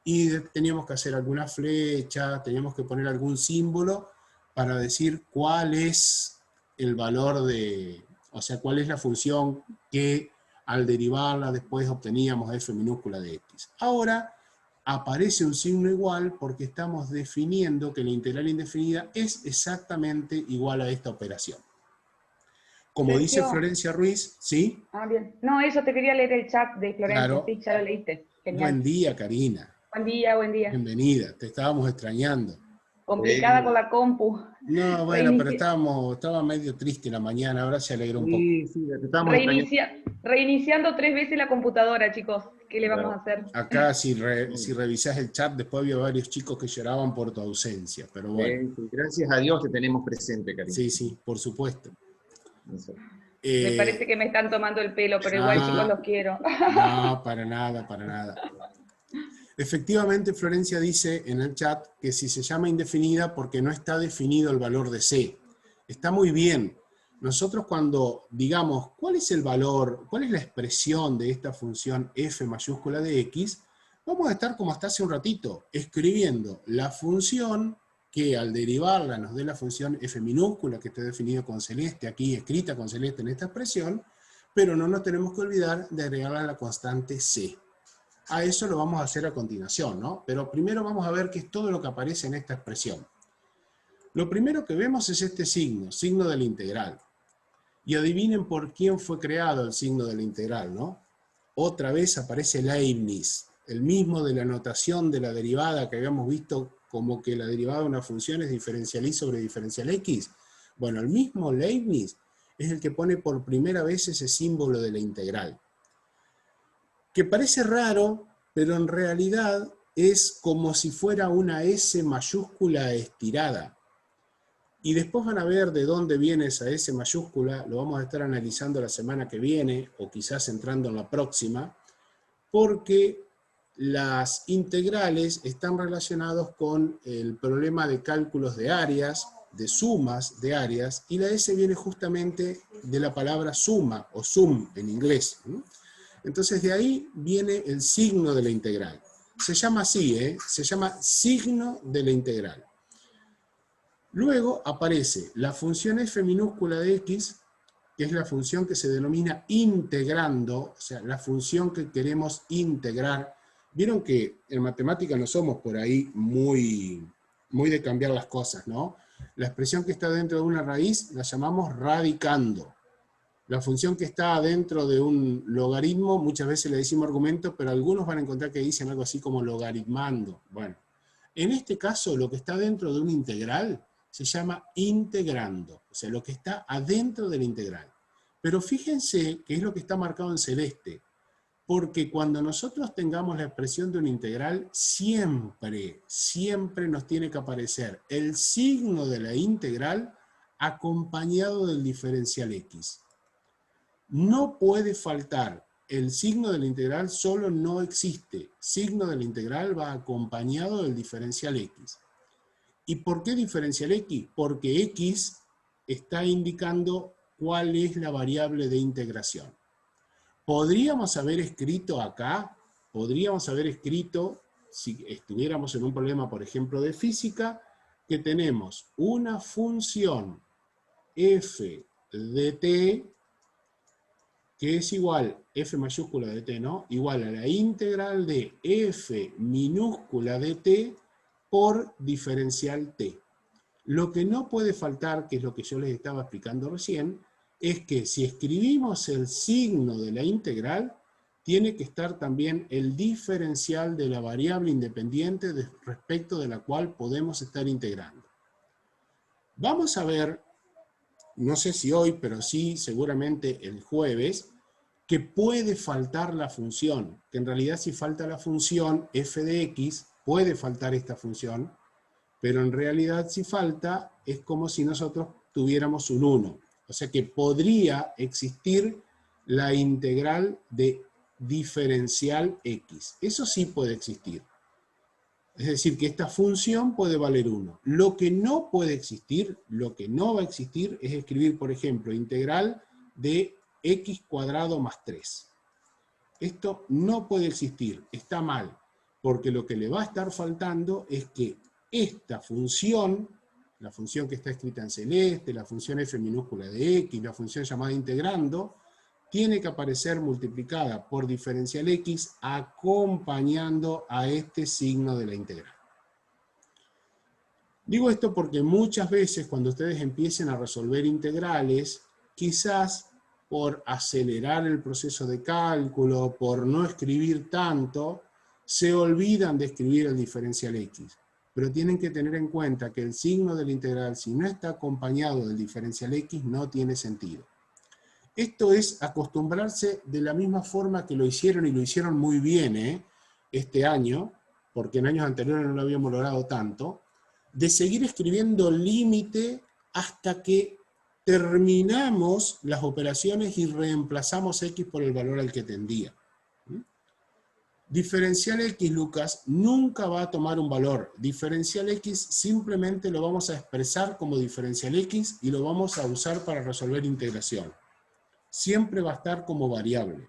y teníamos que hacer alguna flecha, teníamos que poner algún símbolo para decir cuál es el valor de, o sea, cuál es la función que al derivarla después obteníamos f minúscula de x. Ahora aparece un signo igual porque estamos definiendo que la integral indefinida es exactamente igual a esta operación. Como dice Sergio. Florencia Ruiz, ¿sí? Ah, bien. No, eso te quería leer el chat de Florencia, Claro. sí, ya lo leíste. Buen Genial. día, Karina. Buen día, buen día. Bienvenida, te estábamos extrañando. Complicada con la compu. No, bueno, pero estaba medio triste la mañana, ahora se alegró un poco. Sí, sí, te estábamos extrañando. Reiniciando 3 veces la computadora, chicos. ¿Qué le vamos a hacer? Acá, si revisás el chat, después había varios chicos que lloraban por tu ausencia, pero bueno. Sí, gracias a Dios te tenemos presente, Karina. Sí, sí, por supuesto. Me parece que me están tomando el pelo, pero igual, chicos, los quiero. No, para nada, para nada. Efectivamente, Florencia dice en el chat que si se llama indefinida porque no está definido el valor de C. Está muy bien. Nosotros cuando digamos cuál es el valor, cuál es la expresión de esta función f mayúscula de x, vamos a estar como hasta hace un ratito, escribiendo la función que al derivarla nos dé la función f minúscula que está definido con celeste aquí, escrita con celeste en esta expresión, pero no nos tenemos que olvidar de agregarla a la constante c. A eso lo vamos a hacer a continuación, ¿no? Pero primero vamos a ver qué es todo lo que aparece en esta expresión. Lo primero que vemos es este signo, signo de la integral. Y adivinen por quién fue creado el signo de la integral, ¿no? Otra vez aparece Leibniz, el mismo de la notación de la derivada que habíamos visto como que la derivada de una función es diferencial y sobre diferencial x. Bueno, el mismo Leibniz es el que pone por primera vez ese símbolo de la integral. Que parece raro, pero en realidad es como si fuera una S mayúscula estirada. Y después van a ver de dónde viene esa S mayúscula, lo vamos a estar analizando la semana que viene, o quizás entrando en la próxima, porque las integrales están relacionados con el problema de cálculos de áreas, de sumas de áreas, y la S viene justamente de la palabra suma, o sum en inglés. Entonces de ahí viene el signo de la integral. Se llama así, se llama signo de la integral. Luego aparece la función f minúscula de x, que es la función que se denomina integrando, o sea, la función que queremos integrar. Vieron que en matemática no somos por ahí muy de cambiar las cosas, ¿no? La expresión que está dentro de una raíz la llamamos radicando. La función que está dentro de un logaritmo, muchas veces le decimos argumento, pero algunos van a encontrar que dicen algo así como logaritmando. Bueno, en este caso lo que está dentro de una integral se llama integrando, o sea, lo que está adentro de la integral. Pero fíjense que es lo que está marcado en celeste, porque cuando nosotros tengamos la expresión de una integral, siempre nos tiene que aparecer el signo de la integral acompañado del diferencial x. No puede faltar el signo de la integral solo no existe. Signo de la integral va acompañado del diferencial x. ¿Y por qué diferencial x? Porque x está indicando cuál es la variable de integración. Podríamos haber escrito acá, si estuviéramos en un problema, por ejemplo, de física, que tenemos una función f de t, que es igual, f mayúscula de t, ¿no? Igual a la integral de f minúscula de t por diferencial t. Lo que no puede faltar, que es lo que yo les estaba explicando recién, es que si escribimos el signo de la integral, tiene que estar también el diferencial de la variable independiente respecto de la cual podemos estar integrando. Vamos a ver, no sé si hoy, pero sí seguramente el jueves, que puede faltar la función, que en realidad si falta la función f de x, puede faltar esta función, pero en realidad si falta es como si nosotros tuviéramos un 1. O sea que podría existir la integral de diferencial x. Eso sí puede existir. Es decir, que esta función puede valer 1. Lo que no puede existir, lo que no va a existir es escribir, por ejemplo, integral de x cuadrado más 3. Esto no puede existir, está mal, porque lo que le va a estar faltando es que esta función, la función que está escrita en celeste, la función f minúscula de x, la función llamada integrando, tiene que aparecer multiplicada por diferencial x acompañando a este signo de la integral. Digo esto porque muchas veces cuando ustedes empiecen a resolver integrales, quizás por acelerar el proceso de cálculo, por no escribir tanto, se olvidan de escribir el diferencial x. Pero tienen que tener en cuenta que el signo de la integral, si no está acompañado del diferencial x, no tiene sentido. Esto es acostumbrarse de la misma forma que lo hicieron, y lo hicieron muy bien este año, porque en años anteriores no lo habíamos logrado tanto, de seguir escribiendo límite hasta que terminamos las operaciones y reemplazamos x por el valor al que tendía. Diferencial x, Lucas, nunca va a tomar un valor. Diferencial x simplemente lo vamos a expresar como diferencial x y lo vamos a usar para resolver integración. Siempre va a estar como variable.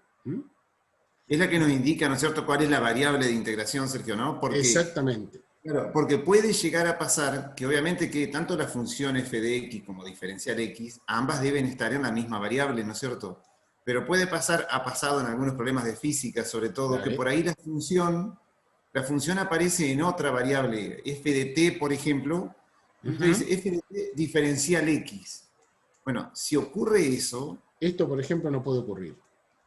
Es la que nos indica, ¿no es cierto?, cuál es la variable de integración, Sergio, ¿no? Porque, exactamente. Claro, porque puede llegar a pasar que obviamente que tanto la función f de x como diferencial x, ambas deben estar en la misma variable, ¿no es cierto? Pero puede pasar, ha pasado en algunos problemas de física, sobre todo, que por ahí la función aparece en otra variable, f de t, por ejemplo, entonces f de t diferencial x. Bueno, si ocurre eso... Esto, por ejemplo, no puede ocurrir.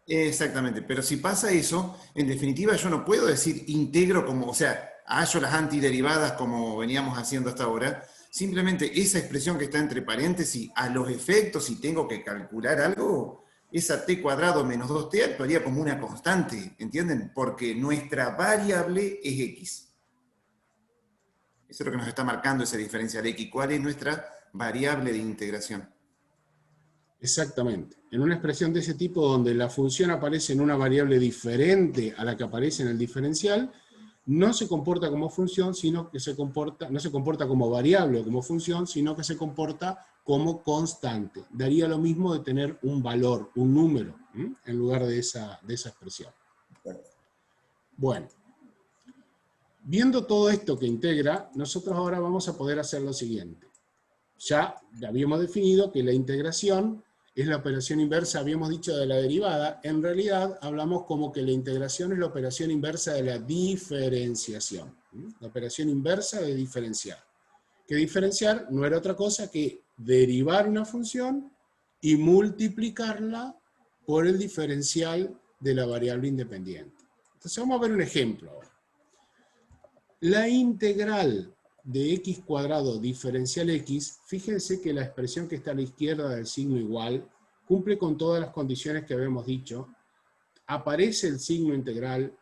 Exactamente, pero si pasa eso, en definitiva yo no puedo decir integro como, o sea, hallo las antiderivadas como veníamos haciendo hasta ahora, simplemente esa expresión que está entre paréntesis, a los efectos, si tengo que calcular algo, esa t cuadrado menos 2t actuaría como una constante, ¿entienden? Porque nuestra variable es x. Eso es lo que nos está marcando ese diferencial x. ¿Cuál es nuestra variable de integración? Exactamente. En una expresión de ese tipo donde la función aparece en una variable diferente a la que aparece en el diferencial, no se comporta como función, sino que no se comporta como variable o como función, sino que se comporta como constante. Daría lo mismo de tener un valor, un número, en lugar de esa expresión. Bueno, viendo todo esto que integra, nosotros ahora vamos a poder hacer lo siguiente. Ya habíamos definido que la integración es la operación inversa, habíamos dicho, de la derivada. En realidad hablamos como que la integración es la operación inversa de la diferenciación. La operación inversa de diferenciar. Que diferenciar no era otra cosa que derivar una función y multiplicarla por el diferencial de la variable independiente. Entonces vamos a ver un ejemplo ahora. La integral de x cuadrado diferencial x, fíjense que la expresión que está a la izquierda del signo igual cumple con todas las condiciones que habíamos dicho. Aparece el signo integral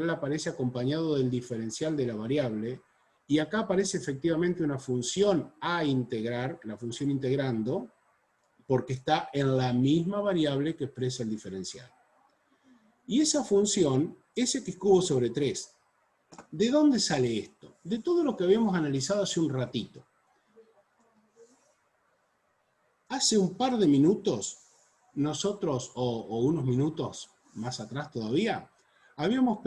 aparece acompañado del diferencial de la variable, y acá aparece efectivamente una función a integrar, la función integrando, porque está en la misma variable que expresa el diferencial. Y esa función es x cubo sobre 3. ¿De dónde sale esto? De todo lo que habíamos analizado hace un ratito. Hace un par de minutos, nosotros, o unos minutos más atrás todavía, habíamos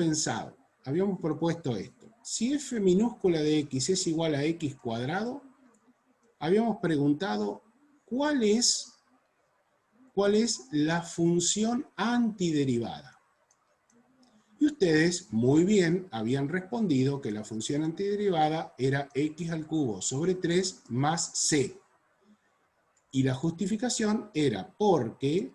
propuesto esto. Si f minúscula de x es igual a x cuadrado, habíamos preguntado cuál es la función antiderivada. Y ustedes muy bien habían respondido que la función antiderivada era x al cubo sobre 3 más c. Y la justificación era porque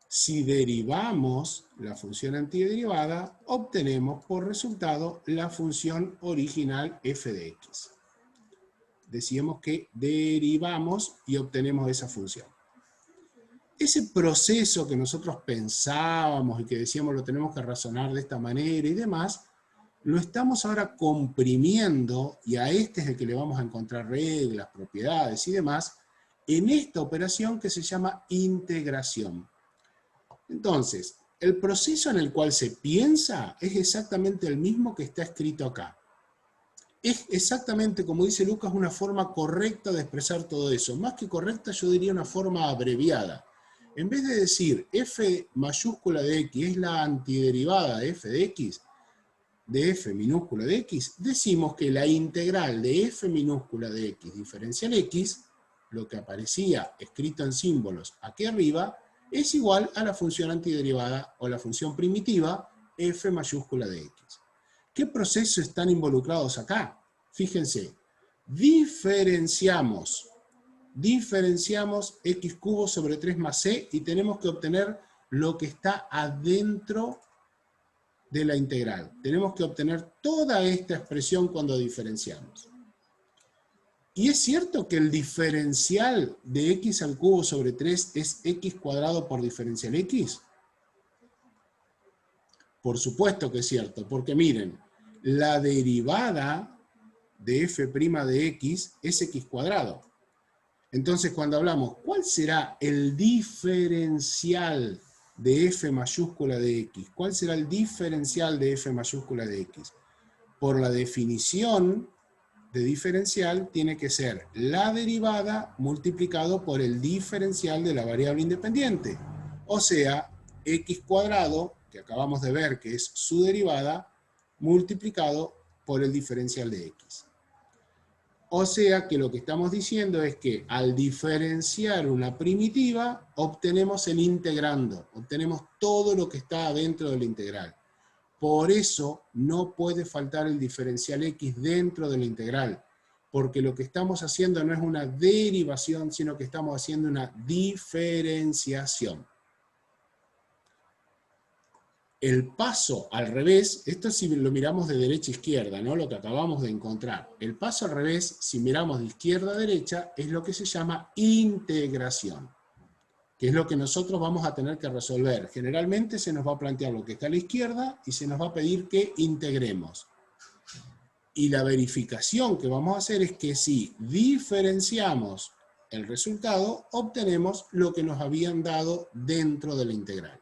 si derivamos la función antiderivada, obtenemos por resultado la función original f de x. Decíamos que derivamos y obtenemos esa función. Ese proceso que nosotros pensábamos y que decíamos lo tenemos que razonar de esta manera y demás, lo estamos ahora comprimiendo, y a este es el que le vamos a encontrar reglas, propiedades y demás, en esta operación que se llama integración. Entonces, el proceso en el cual se piensa es exactamente el mismo que está escrito acá. Es exactamente, como dice Lucas, una forma correcta de expresar todo eso. Más que correcta, yo diría una forma abreviada. En vez de decir f mayúscula de x es la antiderivada de f de x, de f minúscula de x, decimos que la integral de f minúscula de x diferencial x, lo que aparecía escrito en símbolos aquí arriba, es igual a la función antiderivada o la función primitiva f mayúscula de x. ¿Qué procesos están involucrados acá? Fíjense, diferenciamos x cubo sobre 3 más c y tenemos que obtener lo que está adentro de la integral. Tenemos que obtener toda esta expresión cuando diferenciamos. ¿Y es cierto que el diferencial de x al cubo sobre 3 es x cuadrado por diferencial x? Por supuesto que es cierto, porque miren, la derivada de f' de x es x cuadrado. Entonces, cuando hablamos, ¿cuál será el diferencial de f mayúscula de x? ¿Cuál será el diferencial de f mayúscula de x? Por la definición de diferencial, tiene que ser la derivada multiplicado por el diferencial de la variable independiente. O sea, x cuadrado, que acabamos de ver que es su derivada, multiplicado por el diferencial de x. O sea que lo que estamos diciendo es que al diferenciar una primitiva, obtenemos el integrando, obtenemos todo lo que está dentro de la integral. Por eso no puede faltar el diferencial x dentro de la integral, porque lo que estamos haciendo no es una derivación, sino que estamos haciendo una diferenciación. El paso al revés, esto si lo miramos de derecha a izquierda, ¿no? Lo que acabamos de encontrar. El paso al revés, si miramos de izquierda a derecha, es lo que se llama integración, que es lo que nosotros vamos a tener que resolver. Generalmente se nos va a plantear lo que está a la izquierda y se nos va a pedir que integremos. Y la verificación que vamos a hacer es que si diferenciamos el resultado, obtenemos lo que nos habían dado dentro de la integral.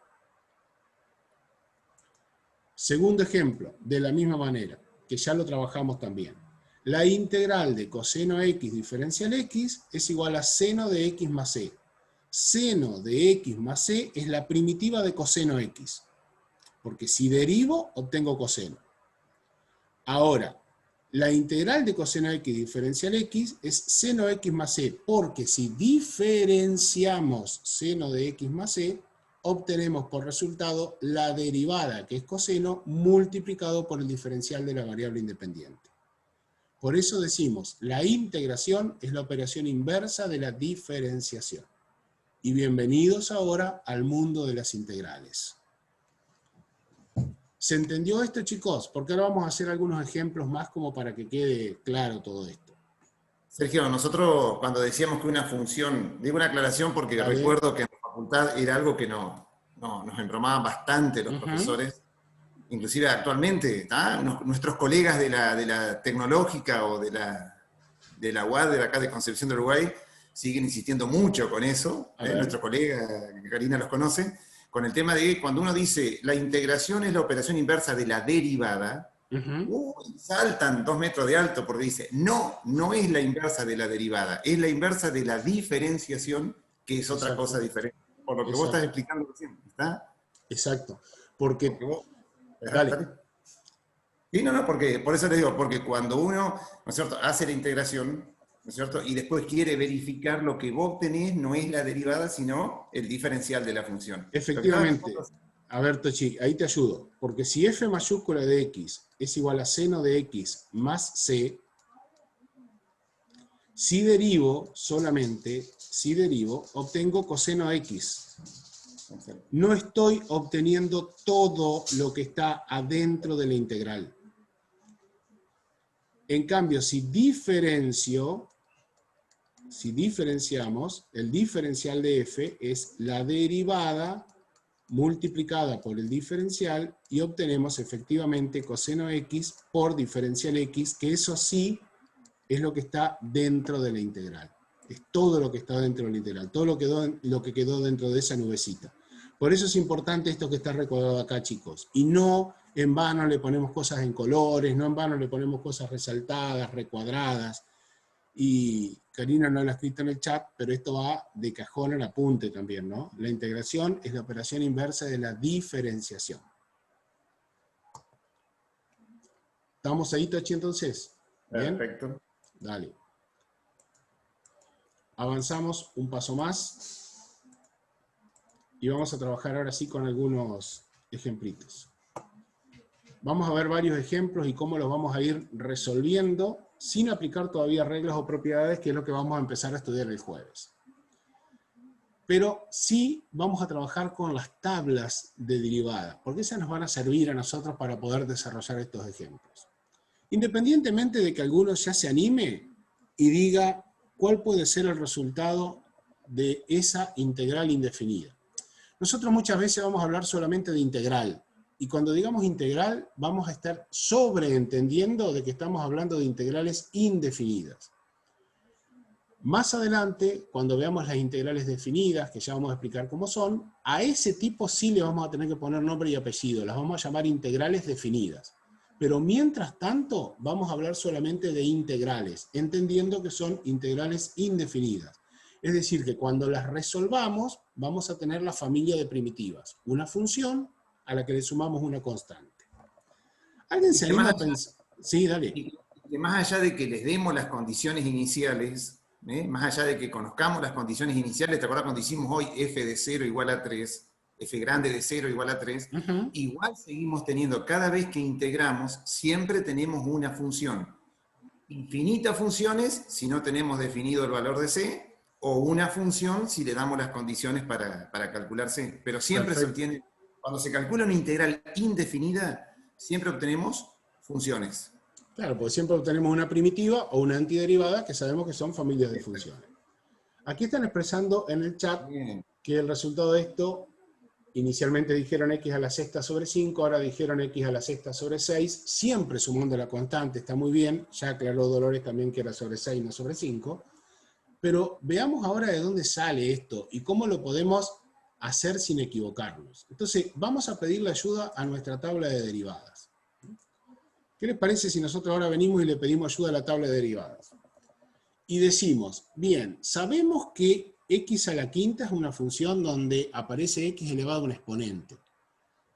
Segundo ejemplo, de la misma manera, que ya lo trabajamos también. La integral de coseno x diferencial x es igual a seno de x más c. Seno de x más c es la primitiva de coseno x. Porque si derivo, obtengo coseno. Ahora, la integral de coseno x diferencial x es seno x más c, porque si diferenciamos seno de x más c, obtenemos por resultado la derivada, que es coseno, multiplicado por el diferencial de la variable independiente. Por eso decimos, la integración es la operación inversa de la diferenciación. Y bienvenidos ahora al mundo de las integrales. ¿Se entendió esto, chicos? Porque ahora vamos a hacer algunos ejemplos más como para que quede claro todo esto. Sergio, nosotros cuando decíamos que una función, digo una aclaración porque recuerdo que en la facultad era algo que nos embromaban bastante los profesores, inclusive actualmente, nuestros colegas de la tecnológica o de la UAD, de acá de Concepción del Uruguay, siguen insistiendo mucho con eso, nuestro colega, Karina los conoce, con el tema de cuando uno dice la integración es la operación inversa de la derivada, saltan 2 metros de alto porque dice, no es la inversa de la derivada, es la inversa de la diferenciación, que es otra cosa diferente. Por lo que vos estás explicando recién, ¿está? Exacto. Porque vos, dale. Sí, porque, por eso les digo, porque cuando uno, ¿no es cierto?, hace la integración, ¿no es cierto?, y después quiere verificar lo que vos tenés, no es la derivada, sino el diferencial de la función. Efectivamente. A ver, Tochi, ahí te ayudo. Porque si f mayúscula de x es igual a seno de x más c, si derivo solamente, obtengo coseno de x. No estoy obteniendo todo lo que está adentro de la integral. En cambio, si diferenciamos, el diferencial de f es la derivada multiplicada por el diferencial y obtenemos efectivamente coseno x por diferencial x, que eso sí es lo que está dentro de la integral. Es todo lo que está dentro de la integral, todo lo que quedó dentro de esa nubecita. Por eso es importante esto que está recordado acá, chicos. Y no en vano le ponemos cosas en colores, no en vano le ponemos cosas resaltadas, recuadradas. Y Karina no lo ha escrito en el chat, pero esto va de cajón al apunte también, ¿no? La integración es la operación inversa de la diferenciación. ¿Estamos ahí, Tochi, entonces? ¿Bien? Perfecto. Dale. Avanzamos un paso más y vamos a trabajar ahora sí con algunos ejemplitos. Vamos a ver varios ejemplos y cómo los vamos a ir resolviendo sin aplicar todavía reglas o propiedades, que es lo que vamos a empezar a estudiar el jueves. Pero sí vamos a trabajar con las tablas de derivada, porque esas nos van a servir a nosotros para poder desarrollar estos ejemplos. Independientemente de que alguno ya se anime y diga cuál puede ser el resultado de esa integral indefinida. Nosotros muchas veces vamos a hablar solamente de integral, y cuando digamos integral vamos a estar sobreentendiendo de que estamos hablando de integrales indefinidas. Más adelante, cuando veamos las integrales definidas, que ya vamos a explicar cómo son, a ese tipo sí le vamos a tener que poner nombre y apellido, las vamos a llamar integrales definidas. Pero mientras tanto, vamos a hablar solamente de integrales, entendiendo que son integrales indefinidas. Es decir, que cuando las resolvamos, vamos a tener la familia de primitivas, una función a la que le sumamos una constante. ¿Alguien se anima a pensar? Sí, dale. Y que más allá de que les demos las condiciones iniciales, más allá de que conozcamos las condiciones iniciales, ¿te acuerdas cuando hicimos hoy f de 0 igual a 3? F grande de 0 igual a 3, igual seguimos teniendo, cada vez que integramos, siempre tenemos una función. Infinitas funciones si no tenemos definido el valor de c, o una función si le damos las condiciones para calcular c. Pero siempre se obtiene, cuando se calcula una integral indefinida, siempre obtenemos funciones. Claro, porque siempre obtenemos una primitiva o una antiderivada que sabemos que son familias de funciones. Aquí están expresando en el chat que el resultado de esto, inicialmente dijeron x a la sexta sobre 5, ahora dijeron x a la sexta sobre 6, siempre sumando la constante, está muy bien, ya aclaró Dolores también que era sobre 6, no sobre 5, pero veamos ahora de dónde sale esto y cómo lo podemos hacer sin equivocarnos. Entonces, vamos a pedirle ayuda a nuestra tabla de derivadas. ¿Qué les parece si nosotros ahora venimos y le pedimos ayuda a la tabla de derivadas? Y decimos, bien, sabemos que x a la quinta es una función donde aparece x elevado a un exponente.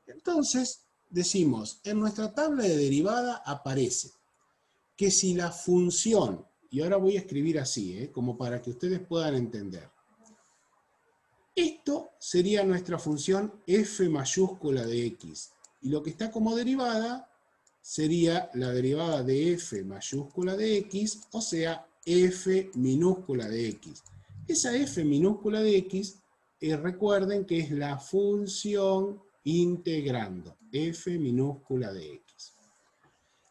Entonces, decimos, en nuestra tabla de derivada aparece que si la función, y ahora voy a escribir así, como para que ustedes puedan entender. Esto sería nuestra función f mayúscula de x. Y lo que está como derivada sería la derivada de f mayúscula de x, o sea, f minúscula de x. Esa f minúscula de x, recuerden que es la función integrando, f minúscula de x.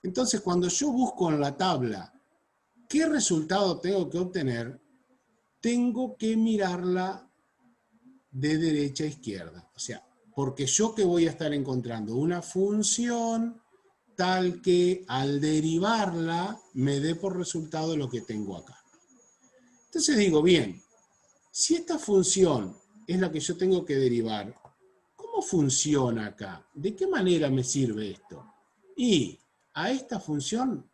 Entonces, cuando yo busco en la tabla qué resultado tengo que obtener, tengo que mirarla de derecha a izquierda. O sea, porque yo que voy a estar encontrando una función tal que al derivarla me dé por resultado lo que tengo acá. Entonces digo, bien, si esta función es la que yo tengo que derivar, ¿cómo funciona acá? ¿De qué manera me sirve esto? Y a esta función,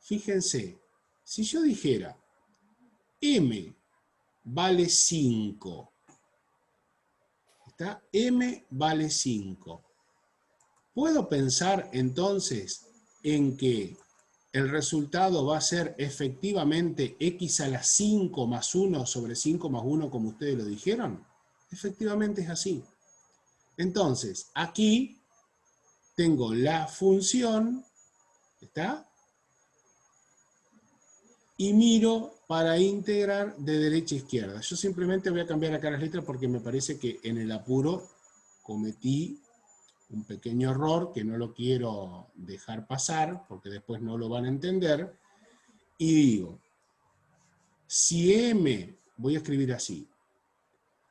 fíjense, si yo dijera m vale 5, ¿está? M vale 5. ¿Puedo pensar entonces en que el resultado va a ser efectivamente x a la 5 más 1 sobre 5 más 1 como ustedes lo dijeron? Efectivamente es así. Entonces, aquí tengo la función, ¿está? Y miro para integrar de derecha a izquierda. Yo simplemente voy a cambiar acá las letras porque me parece que en el apuro cometí un pequeño error que no lo quiero dejar pasar porque después no lo van a entender. Y digo, si m, voy a escribir así,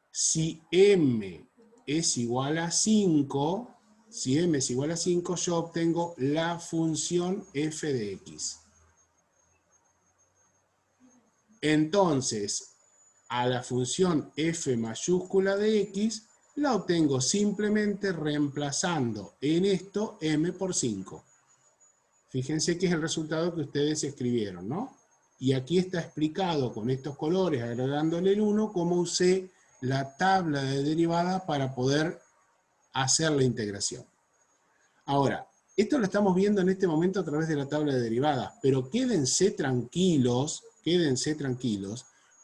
si m es igual a 5, si m es igual a 5, yo obtengo la función f de x. Entonces, a la función f mayúscula de x la obtengo simplemente reemplazando en esto m por 5. Fíjense que es el resultado que ustedes escribieron, ¿no? Y aquí está explicado con estos colores, agregándole el 1, cómo usé la tabla de derivadas para poder hacer la integración. Ahora, esto lo estamos viendo en este momento a través de la tabla de derivadas, pero quédense tranquilos,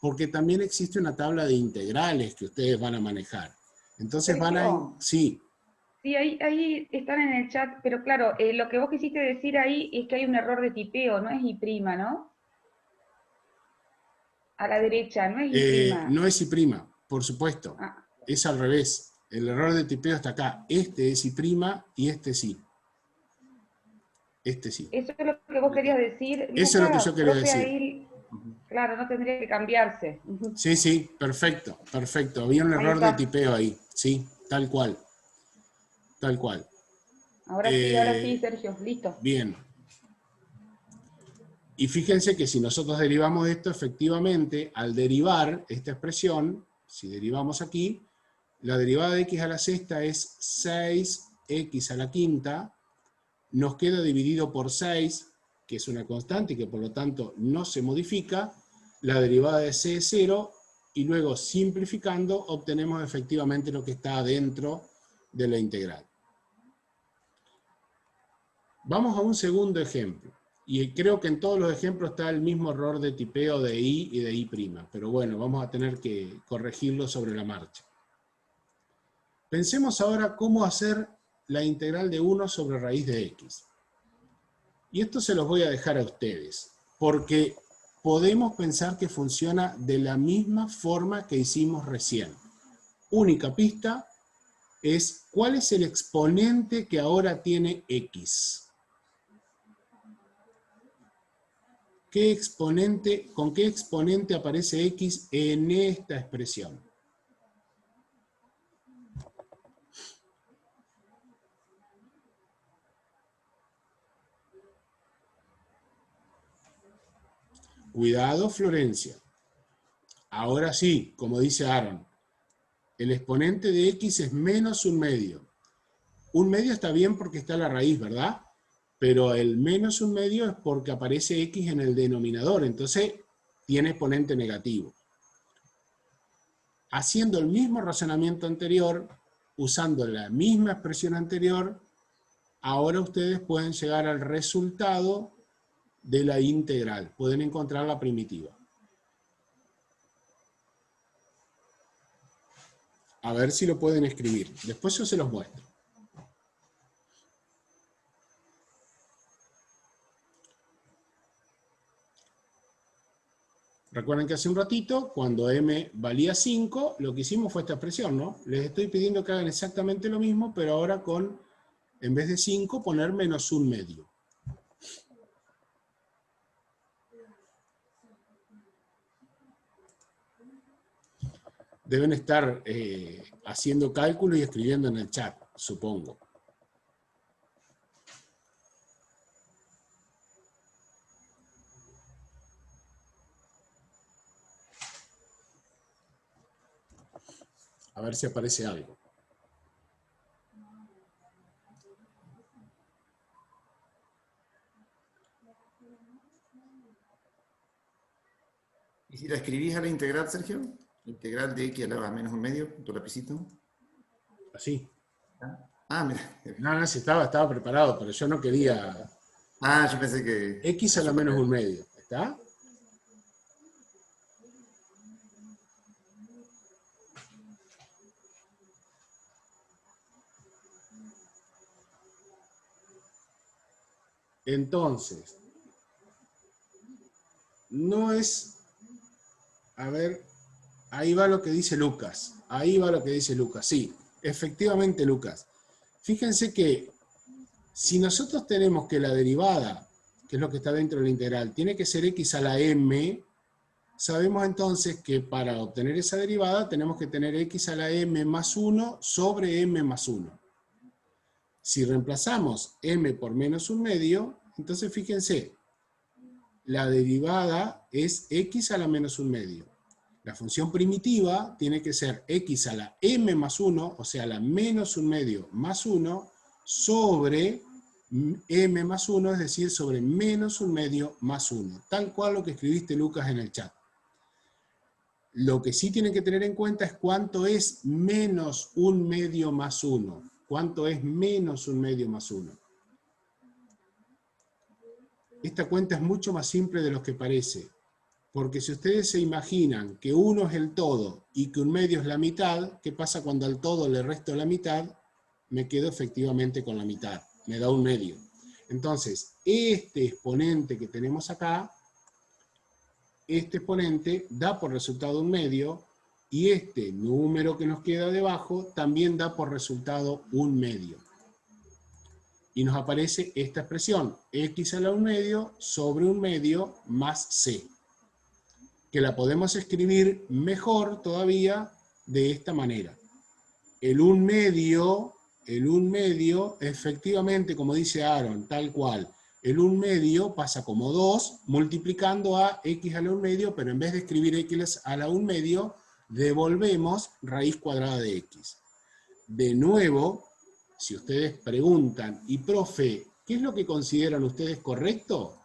porque también existe una tabla de integrales que ustedes van a manejar. Entonces van a... Sí. Sí, ahí están en el chat, pero claro, lo que vos quisiste decir ahí es que hay un error de tipeo, no es I', ¿no? A la derecha, no es I'. No es I', por supuesto. Ah. Es al revés. El error de tipeo está acá. Este es I' y este sí. Este sí. Eso es lo que vos querías decir, Lucas. Eso es lo que yo quería decir. Ahí, claro, no tendría que cambiarse. Sí, sí, perfecto, perfecto. Había un error de tipeo ahí. Sí, tal cual. Tal cual. Ahora sí, Sergio, listo. Bien. Y fíjense que si nosotros derivamos esto, efectivamente, al derivar esta expresión, si derivamos aquí, la derivada de x a la sexta es 6x a la quinta, nos queda dividido por 6, que es una constante y que por lo tanto no se modifica, la derivada de c es 0, y luego simplificando obtenemos efectivamente lo que está dentro de la integral. Vamos a un segundo ejemplo. Y creo que en todos los ejemplos está el mismo error de tipeo de I y de I'. Pero bueno, vamos a tener que corregirlo sobre la marcha. Pensemos ahora cómo hacer la integral de 1 sobre raíz de x. Y esto se los voy a dejar a ustedes, porque podemos pensar que funciona de la misma forma que hicimos recién. Única pista es ¿cuál es el exponente que ahora tiene x? ¿Con qué exponente aparece x en esta expresión? Cuidado, Florencia. Ahora sí, como dice Aaron, el exponente de x es menos un medio. Un medio está bien porque está la raíz, ¿verdad? Pero el menos un medio es porque aparece x en el denominador, entonces tiene exponente negativo. Haciendo el mismo razonamiento anterior, usando la misma expresión anterior, ahora ustedes pueden llegar al resultado de la integral. Pueden encontrar la primitiva. A ver si lo pueden escribir. Después yo se los muestro. Recuerden que hace un ratito, cuando m valía 5, lo que hicimos fue esta expresión, ¿no? Les estoy pidiendo que hagan exactamente lo mismo, pero ahora con, en vez de 5, poner menos un medio. Deben estar haciendo cálculos y escribiendo en el chat, supongo. A ver si aparece algo. ¿Y si la escribís a la integral, Sergio? Integral de x a la menos un medio, tu lapicito. Así. Ah, mira. No, sí, estaba preparado, pero yo no quería Ah, yo pensé que... x a la menos un medio. ¿Está? Entonces, no es... A ver, ahí va lo que dice Lucas. Ahí va lo que dice Lucas. Sí, efectivamente, Lucas. Fíjense que si nosotros tenemos que la derivada, que es lo que está dentro de la integral, tiene que ser x a la m, sabemos entonces que para obtener esa derivada tenemos que tener x a la m más 1 sobre m más 1. Si reemplazamos m por menos un medio, entonces fíjense, la derivada es x a la menos un medio. La función primitiva tiene que ser x a la m más 1, o sea, la menos un medio más 1, sobre m más 1, es decir, sobre menos un medio más 1. Tal cual lo que escribiste, Lucas, en el chat. Lo que sí tienen que tener en cuenta es cuánto es menos un medio más 1. ¿Cuánto es menos un medio más 1? Esta cuenta es mucho más simple de lo que parece. Porque si ustedes se imaginan que 1 es el todo y que un medio es la mitad, ¿qué pasa cuando al todo le resto la mitad? Me quedo efectivamente con la mitad, me da un medio. Entonces, este exponente que tenemos acá, este exponente da por resultado un medio, y este número que nos queda debajo también da por resultado un medio. Y nos aparece esta expresión, x a la un medio sobre un medio más c, que la podemos escribir mejor todavía de esta manera. El un medio, efectivamente, como dice Aaron, tal cual, el un medio pasa como 2 multiplicando a x a la un medio, pero en vez de escribir x a la un medio, devolvemos raíz cuadrada de x. De nuevo, si ustedes preguntan, y profe, ¿qué es lo que consideran ustedes correcto?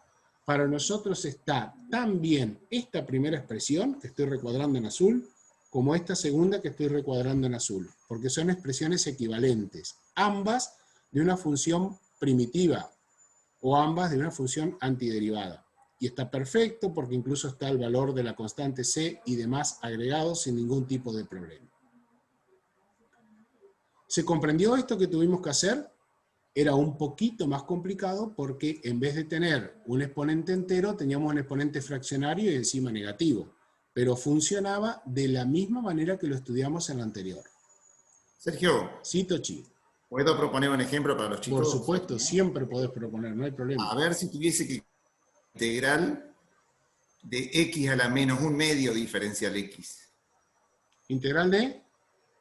Para nosotros está tan bien esta primera expresión, que estoy recuadrando en azul, como esta segunda que estoy recuadrando en azul, porque son expresiones equivalentes, ambas de una función primitiva, o ambas de una función antiderivada. Y está perfecto porque incluso está el valor de la constante c y demás agregados sin ningún tipo de problema. ¿Se comprendió esto que tuvimos que hacer? Era un poquito más complicado porque en vez de tener un exponente entero, teníamos un exponente fraccionario y encima negativo. Pero funcionaba de la misma manera que lo estudiamos en la anterior. Sergio, Sí, Tochi. ¿puedo proponer un ejemplo para los chicos? Por supuesto, siempre podés proponer, no hay problema. A ver si tuviese que integral de x a la menos un medio diferencial x. ¿Integral de?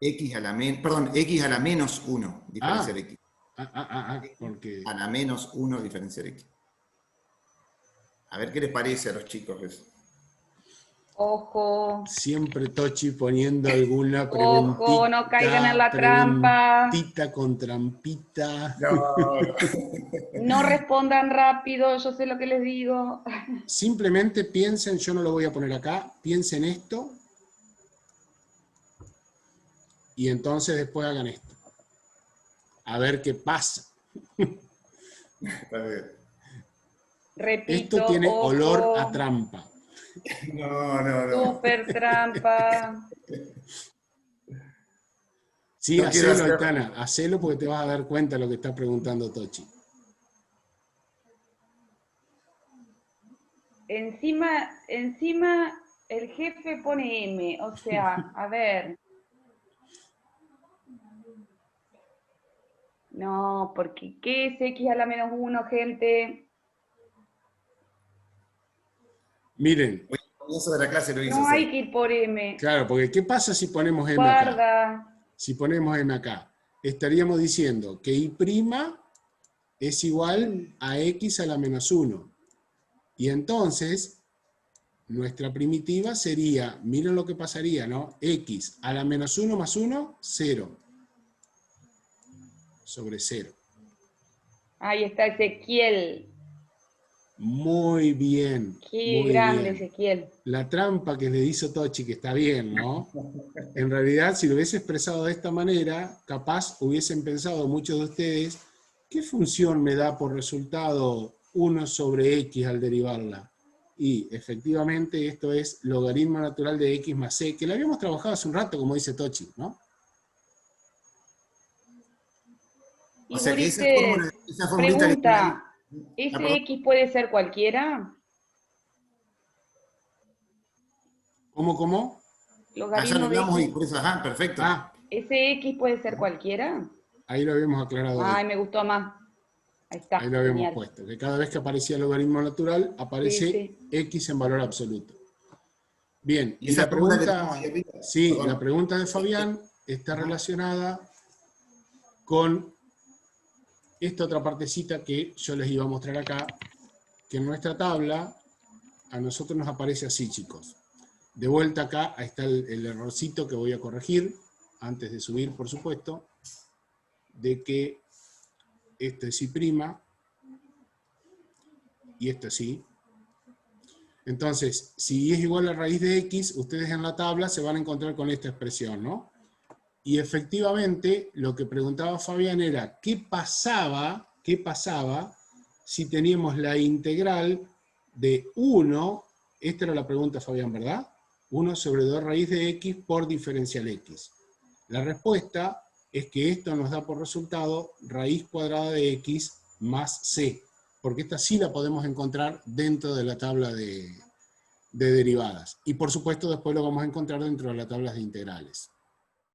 X a la menos 1 diferencial x. Porque... A la menos 1 diferencial x. A ver qué les parece a los chicos eso. Ojo. Siempre Tochi poniendo alguna preguntita. Ojo, no caigan en la trampa. Preguntita con trampita. No. No respondan rápido, yo sé lo que les digo. Simplemente piensen, yo no lo voy a poner acá, piensen esto. Y entonces después hagan esto. A ver qué pasa. A ver. Repito, esto tiene ojo. olor a trampa. No. Súper trampa. Sí, No quiero hacelo, hacer... Aitana, hacelo porque te vas a dar cuenta de lo que está preguntando Tochi. Encima el jefe pone M, o sea, a ver. No, porque ¿qué es x a la menos 1, gente? Miren. Al comienzo de la clase lo hizo. No hay que ir por M. Claro, porque ¿qué pasa si ponemos M Guarda. acá? Si ponemos M acá, estaríamos diciendo que I' es igual a x a la menos 1. Y entonces, nuestra primitiva sería, miren lo que pasaría, ¿no? X a la menos 1 más 1, 0. Sobre 0. Ahí está Ezequiel. Muy bien, Qué muy grande, bien. Ezequiel. La trampa que le hizo Tochi, que está bien, ¿no? En realidad, si lo hubiese expresado de esta manera, capaz hubiesen pensado muchos de ustedes, ¿qué función me da por resultado 1 sobre x al derivarla? Y efectivamente esto es logaritmo natural de x más c, que lo habíamos trabajado hace un rato, como dice Tochi, ¿no? O Y sea que Ulises, esa formulita que tiene ahí. pregunta, Ah, ¿ese perdón. X puede ser cualquiera? ¿Cómo? Ya lo Logaritmo de hablamos y X, por eso, ajá, perfecto. Ah, ¿ese X puede ser cualquiera? ahí lo habíamos aclarado Ay, hoy. me gustó más. Ahí Ahí está, lo habíamos genial. puesto, que cada vez que aparecía el logaritmo natural, Sí, aparece sí. x en valor absoluto. Bien, Y y esa la fórmula que tenemos ahí pregunta, arriba, sí, la perdón. pregunta de Fabián está Ajá. relacionada con esta otra partecita que yo les iba a mostrar acá, que en nuestra tabla a nosotros nos aparece así, chicos. De vuelta acá, ahí está el errorcito que voy a corregir, antes de subir, por supuesto, de que esto es y' y esto es y. Entonces, si es igual a raíz de x, ustedes en la tabla se van a encontrar con esta expresión, ¿no? Y efectivamente, lo que preguntaba Fabián era, ¿qué pasaba si teníamos la integral de 1, esta era la pregunta, Fabián, ¿verdad? 1 sobre 2 raíz de x por diferencial x. La respuesta es que esto nos da por resultado raíz cuadrada de x más c, porque esta sí la podemos encontrar dentro de la tabla de derivadas. Y por supuesto después lo vamos a encontrar dentro de las tablas de integrales.